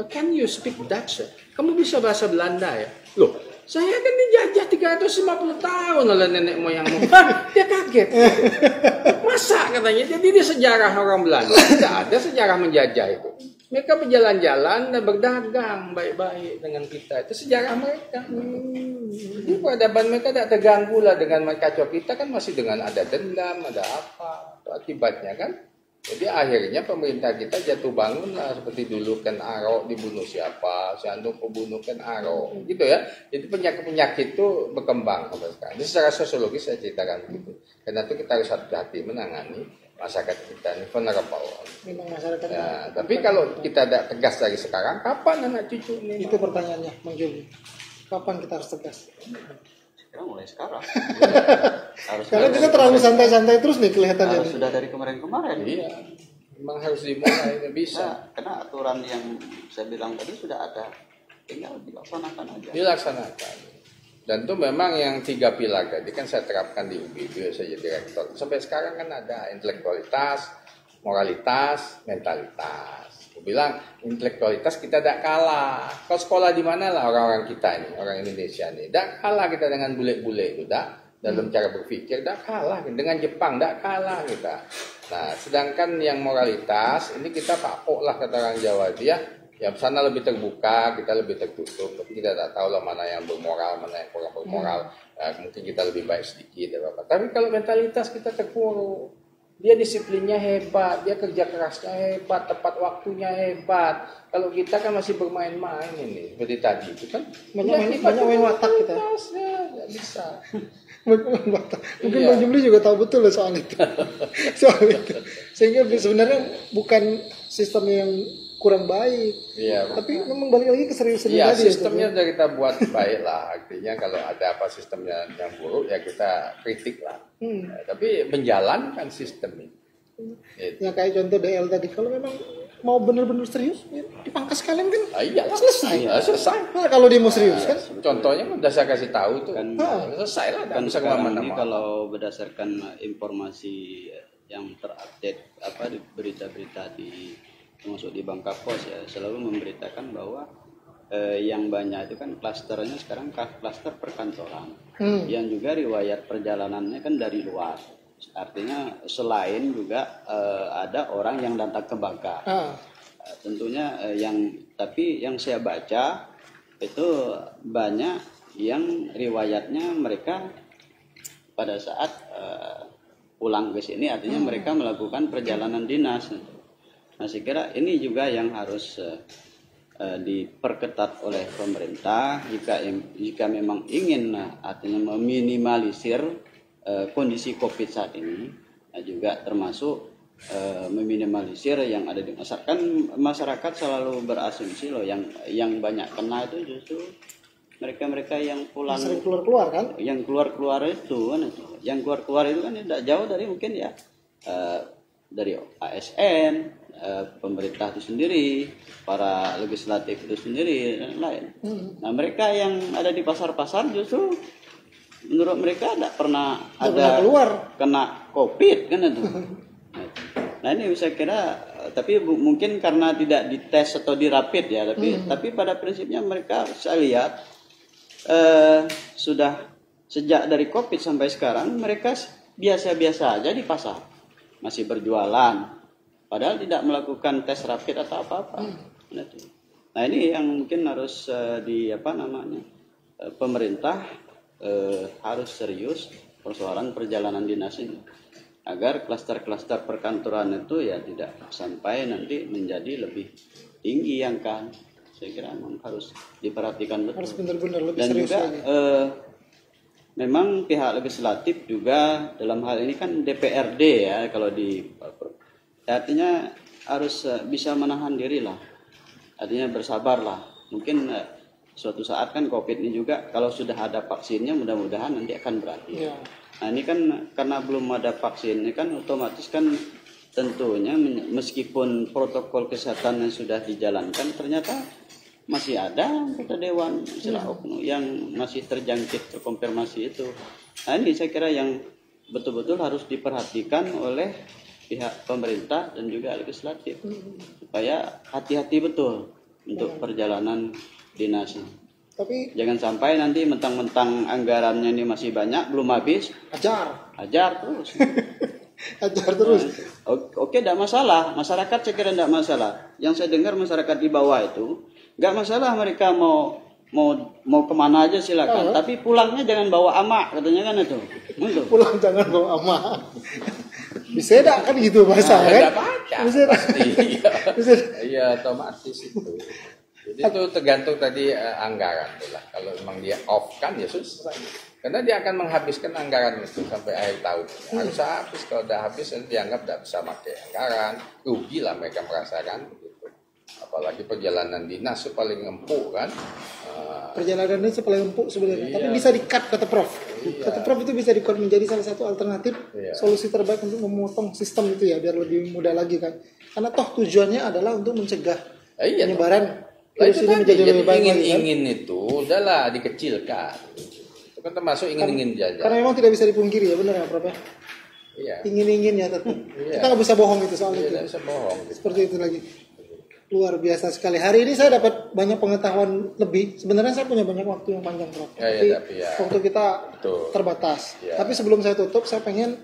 S2: Can you speak Dutch? Kamu bisa bahasa Belanda ya? Loh, saya kan dijajah 350 tahun oleh nenek moyangmu. Dia kaget. Masa katanya, jadi di sejarah orang Belanda tidak ada sejarah menjajah itu. Mereka berjalan-jalan dan berdagang baik-baik dengan kita. Itu sejarah mereka. Jadi peradaban mereka tidak terganggu lah dengan mereka. Kita kan masih dengan ada dendam, ada apa. Itu akibatnya kan. Jadi akhirnya pemerintah kita jatuh bangun lah seperti dulu kan Arok dibunuh siapa, si Andung membunuh kan Arok, gitu ya. Jadi penyakit-penyakit itu berkembang sampai sekarang. Jadi secara sosiologis saya ceritakan begitu. Karena itu kita harus hati-hati menangani masyarakat kita ini vulnerable.
S1: Memang masyarakat.
S2: Ya, tapi kalau kita tidak tegas dari sekarang, kapan anak cucu ini?
S1: Itu pertanyaannya, Bang Juli. Kapan kita harus tegas?
S3: Kira mulai sekarang. Harus
S1: Karena kita terlalu santai-santai terus nih kelihatannya.
S3: harus sudah dari kemarin-kemarin.
S2: Iya, memang harus dimulai, nggak bisa.
S3: Nah, karena aturan yang saya bilang tadi sudah ada, tinggal dilaksanakan aja.
S2: Dilaksanakan. Dan itu memang yang 3 pilar tadi kan saya terapkan di UBB, saya jadi rektor. Sampai sekarang kan ada intelektualitas, moralitas, mentalitas. Aku bilang intelektualitas kita tidak kalah. Kalau sekolah di mana lah orang-orang kita ini, orang Indonesia ini, tidak kalah kita dengan bule-bule itu, tidak. Dalam cara berpikir tidak kalah dengan Jepang, tidak kalah kita. Nah, sedangkan yang moralitas ini kita papok lah kata orang Jawa dia. Ya sana lebih terbuka, kita lebih tertutup, tapi kita tak tahu lah mana yang bermoral, mana yang kurang bermoral. Mungkin kita lebih baik sedikit, apa. Tapi kalau mentalitas kita terpuruk, dia disiplinnya hebat, dia kerja kerasnya hebat, tepat waktunya hebat. Kalau kita kan masih bermain-main ini, seperti tadi itu kan.
S1: Banyak main watak kita.
S2: Nggak bisa.
S1: Mungkin
S2: Iya.
S1: Bang Jumli juga tahu betul soal itu. Soal itu. Sehingga sebenarnya bukan sistem yang kurang baik.
S2: Iya.
S1: Tapi memang balik lagi ke seriusan
S2: Iya,
S1: tadi.
S2: sistemnya sudah kita buat baik lah. Artinya kalau ada apa sistemnya yang buruk ya kita kritik lah. Tapi menjalankan sistem ini. Gitu.
S1: Ya kayak contoh DL tadi. Kalau memang mau benar-benar serius, ya dipangkas kalian kan.
S2: Iyalah.
S1: Selesai.
S2: Iya, selesai.
S1: Nah, kalau dia mau serius kan.
S2: Contohnya udah saya kasih tahu tuh.
S3: Kan-
S2: selesai lah.
S3: Kan
S2: Bisa
S3: sekarang
S2: kemana-mana.
S3: ini kalau berdasarkan informasi yang terupdate di berita-berita termasuk di Bangka Pos ya selalu memberitakan bahwa yang banyak itu kan klasternya sekarang klaster perkantoran yang juga riwayat perjalanannya kan dari luar, artinya selain juga ada orang yang datang ke Bangka. Tentunya tapi yang saya baca itu banyak yang riwayatnya mereka pada saat pulang ke sini, artinya mereka melakukan perjalanan dinas. Nah, saya kira ini juga yang harus diperketat oleh pemerintah jika memang ingin artinya meminimalisir kondisi COVID saat ini, juga termasuk meminimalisir yang ada di masyarakat. Kan masyarakat selalu berasumsi loh yang banyak kena itu justru mereka yang pulang
S1: Sering keluar-keluar kan.
S3: yang keluar itu kan yang keluar itu kan tidak jauh dari mungkin ya dari ASN, pemerintah itu sendiri, para legislatif itu sendiri dan lain. Nah, mereka yang ada di pasar-pasar justru menurut mereka tidak pernah ada
S1: keluar
S3: kena COVID kan itu. Nah, ini saya kira tapi mungkin karena tidak dites atau dirapid ya, tapi pada prinsipnya mereka saya lihat sudah sejak dari COVID sampai sekarang mereka biasa-biasa aja di pasar, masih berjualan, padahal tidak melakukan tes rapid atau apa-apa. Nah, ini yang mungkin harus pemerintah harus serius persoalan perjalanan dinas ini, agar klaster-klaster perkantoran itu ya tidak sampai nanti menjadi lebih tinggi angka. Saya kira memang harus diperhatikan betul.
S1: harus benar-benar lebih
S3: Dan
S1: serius
S3: juga
S1: lagi.
S3: memang pihak legislatif juga dalam hal ini kan DPRD ya, kalau artinya harus bisa menahan diri lah, artinya bersabarlah. Mungkin suatu saat kan COVID ini juga kalau sudah ada vaksinnya mudah-mudahan nanti akan berakhir.
S1: Ya.
S3: Nah, ini kan karena belum ada vaksin, ini kan otomatis kan tentunya meskipun protokol kesehatan yang sudah dijalankan ternyata masih ada anggota dewan yang masih terkonfirmasi itu. Nah, ini saya kira yang betul-betul harus diperhatikan oleh pihak pemerintah dan juga legislatif supaya hati-hati betul untuk perjalanan dinas.
S1: Tapi
S3: Jangan sampai nanti mentang-mentang anggarannya ini masih banyak belum habis ajar terus.
S1: ajar terus.
S3: Oke, tidak masalah. Masyarakat saya kira tidak masalah. Yang saya dengar masyarakat di bawah itu nggak masalah, mereka mau kemana aja silakan. Tapi pulangnya jangan bawa amak katanya kan itu.
S1: Pulang jangan bawa ama. Bisa dak kan gitu bahasa kan?
S2: Baca
S1: Bisa dak.
S2: pasti.
S1: Bisa.
S2: Iya, otomatis itu. Jadi itu tergantung tadi anggaran tuh lah. Kalau memang dia off kan ya susah. Karena dia akan menghabiskan anggaran itu sampai akhir tahun. Harus habis, kalau udah habis nanti dianggap tidak bisa pakai anggaran. Rugi lah mereka merasakan begitu. Apalagi perjalanan dinas itu paling empuk kan.
S1: Perjalanan itu paling empuk sebenarnya.
S2: Iya.
S1: Tapi bisa di-cut kata Prof.
S2: Iya.
S1: Kata Prof itu bisa di-cut menjadi salah satu alternatif solusi terbaik untuk memotong sistem itu ya biar lebih mudah lagi kan. Karena toh tujuannya adalah untuk mencegah penyebaran virus ini menjadi lebih baik lagi kan.
S2: Ingin itu udahlah dikecilkan. Itu kan termasuk ingin jajan.
S1: Karena memang tidak bisa dipungkiri ya benar ya Prof ya.
S2: Iya.
S1: Ingin ya tetap.
S2: Iya.
S1: Kita nggak bisa bohong itu soal itu.
S2: Tidak bisa bohong.
S1: Seperti itu lagi. Luar biasa sekali. Hari ini saya dapat banyak pengetahuan lebih. Sebenarnya saya punya banyak waktu yang panjang, Prof.
S2: Tapi
S1: waktu kita terbatas. Tapi sebelum saya tutup, saya pengen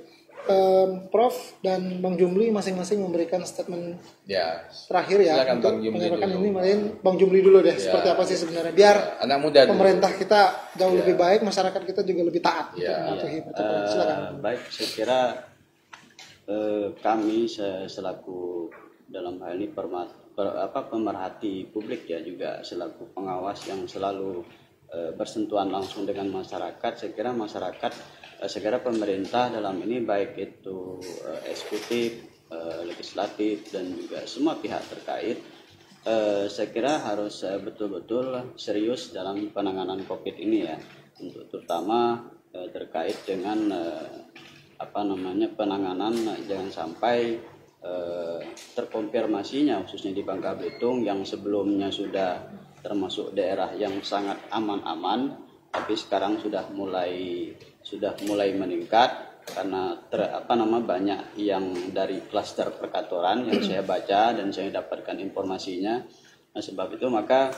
S1: Prof dan Bang Jumli masing-masing memberikan statement terakhir ya
S2: silakan
S1: untuk
S2: Bang Jumli
S1: menyampaikan
S2: dulu.
S1: ini. Mungkin Bang Jumli dulu deh. Seperti apa sih sebenarnya? Biar
S2: anak muda
S1: pemerintah kita jauh lebih baik, masyarakat kita juga lebih taat untuk mematuhi protokol. Silakan.
S3: Baik, saya kira kami selaku dalam hal ini pemerhati publik ya, juga selaku pengawas yang selalu bersentuhan langsung dengan masyarakat. Saya kira masyarakat, segera pemerintah dalam ini baik itu eksekutif, legislatif dan juga semua pihak terkait, saya kira harus betul-betul serius dalam penanganan COVID ini ya, untuk terutama terkait dengan penanganan jangan sampai terkonfirmasinya khususnya di Bangka Belitung yang sebelumnya sudah termasuk daerah yang sangat aman-aman, tapi sekarang sudah mulai meningkat karena banyak yang dari klaster perkantoran yang saya baca dan saya dapatkan informasinya. Nah, sebab itu maka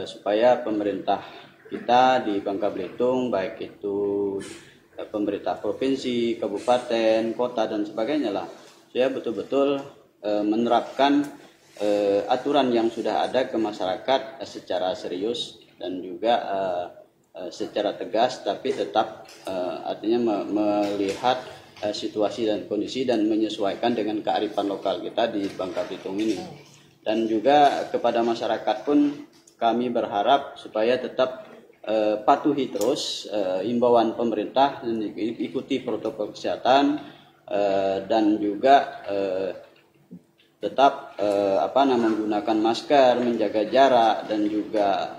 S3: supaya pemerintah kita di Bangka Belitung, baik itu pemerintah provinsi, kabupaten, kota dan sebagainya lah, saya betul-betul menerapkan aturan yang sudah ada ke masyarakat secara serius dan juga secara tegas, tapi tetap artinya melihat situasi dan kondisi dan menyesuaikan dengan kearifan lokal kita di Bangka Belitung ini. Dan juga kepada masyarakat pun kami berharap supaya tetap patuhi terus imbauan pemerintah dan ikuti protokol kesehatan dan juga tetap menggunakan masker, menjaga jarak dan juga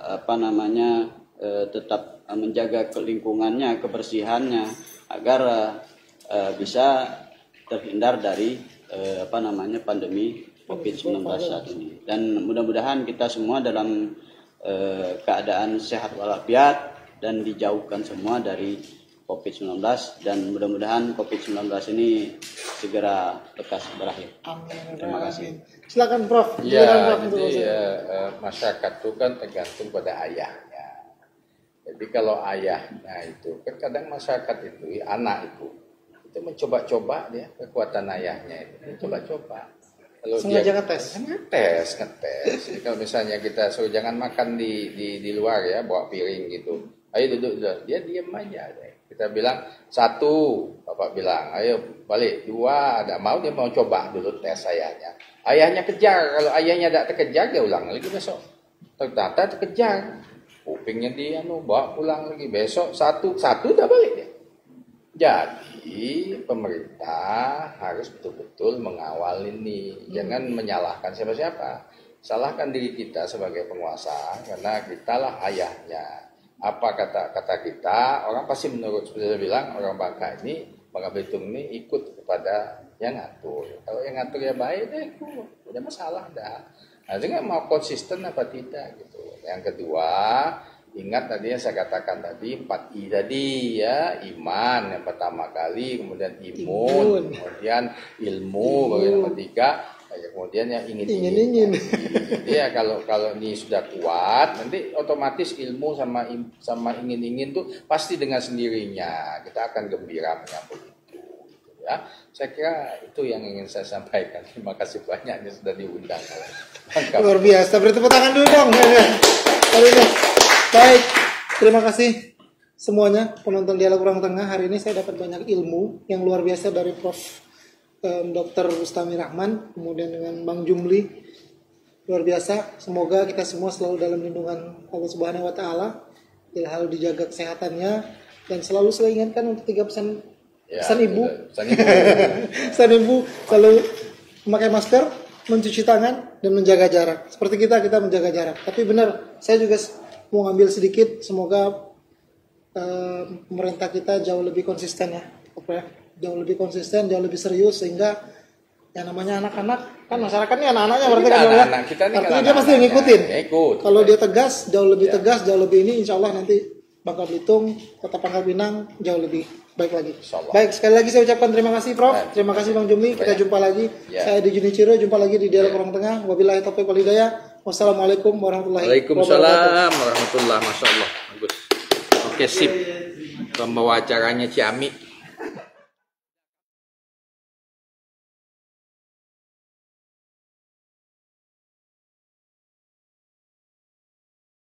S3: tetap menjaga lingkungannya, kebersihannya agar bisa terhindar dari pandemi COVID-19 saat ini. Dan mudah-mudahan kita semua dalam keadaan sehat walafiat dan dijauhkan semua dari COVID-19 dan mudah-mudahan COVID-19 ini segera lekas berakhir.
S1: Amin.
S3: Terima kasih.
S1: Silakan Prof.
S2: Ya, jadi masyarakat itu kan tergantung pada ayahnya. Jadi kalau ayahnya itu kan kadang masyarakat itu anak itu mencoba-coba dia kekuatan ayahnya itu mencoba-coba. Kalau
S1: sengaja ngetes.
S2: Jadi kalau misalnya kita suruh jangan makan di luar ya, bawa piring gitu. Ayo duduk. Dia diam aja deh. Kita bilang 1, bapak bilang, ayo balik 2, ada mau dia mau coba dulu tes ayahnya. Ayahnya kejar, kalau ayahnya tidak terkejar dia ulang lagi besok. Ternyata terkejar, kupingnya dia bawa pulang lagi besok 1 udah balik dia. Jadi pemerintah harus betul-betul mengawal ini, jangan menyalahkan siapa-siapa. Salahkan diri kita sebagai penguasa karena kitalah ayahnya. Apa kata kita, orang pasti menurut seperti saya bilang, orang Bangka Belitung ini ikut kepada yang ngatur. Kalau yang ngatur ya baik, ikut. Udah masalah dah. Nah, jadi mau konsisten apa tidak gitu. Yang kedua, ingat tadi yang saya katakan tadi 4I tadi ya, iman yang pertama kali, kemudian imun. Kemudian ilmu, baru yang ketiga. Kemudian yang ingin. Ya kalau ini sudah kuat, nanti otomatis ilmu sama ingin tuh pasti dengan sendirinya kita akan gembira menyambut itu. Ya, saya kira itu yang ingin saya sampaikan. Terima kasih banyak yang sudah diundang.
S1: Luar biasa, beri tepuk tangan dulu dong. Baik, terima kasih semuanya penonton Dialog Ruang Tengah. Hari ini saya dapat banyak ilmu yang luar biasa dari Prof. Dr. Rustami Rahman, kemudian dengan Bang Jumli luar biasa. Semoga kita semua selalu dalam lindungan Allah Subhanahu wa taala, selalu dijaga kesehatannya dan selalu saya ingatkan untuk 3 pesan ibu. Pesan ibu selalu memakai masker, mencuci tangan dan menjaga jarak. Seperti kita menjaga jarak. Tapi benar, saya juga mau ngambil sedikit, semoga pemerintah kita jauh lebih konsisten ya. Jauh lebih konsisten, jauh lebih serius, sehingga yang namanya anak-anak kan masyarakat ini anak-anaknya berarti kan
S2: anak-anak kita nih
S1: artinya
S2: kan
S1: dia pasti ngikutin.
S2: Ikut.
S1: Kalau dia tegas, jauh lebih tegas, jauh lebih ini, insya Allah nanti Bangka Belitung, Kota Pangkal Pinang jauh lebih baik lagi. Baik, sekali lagi saya ucapkan terima kasih Prof. Terima kasih Bang Jumli. Kita jumpa lagi. Saya di Junichiro, jumpa lagi di Dialog Orang Tengah. Wabillahi taufiq wal hidayah. Wassalamualaikum warahmatullahi wabarakatuh.
S2: Waalaikumsalam warahmatullahi. Masya Allah. Bagus. Oke, sip. Pembawa acaranya Ciamik.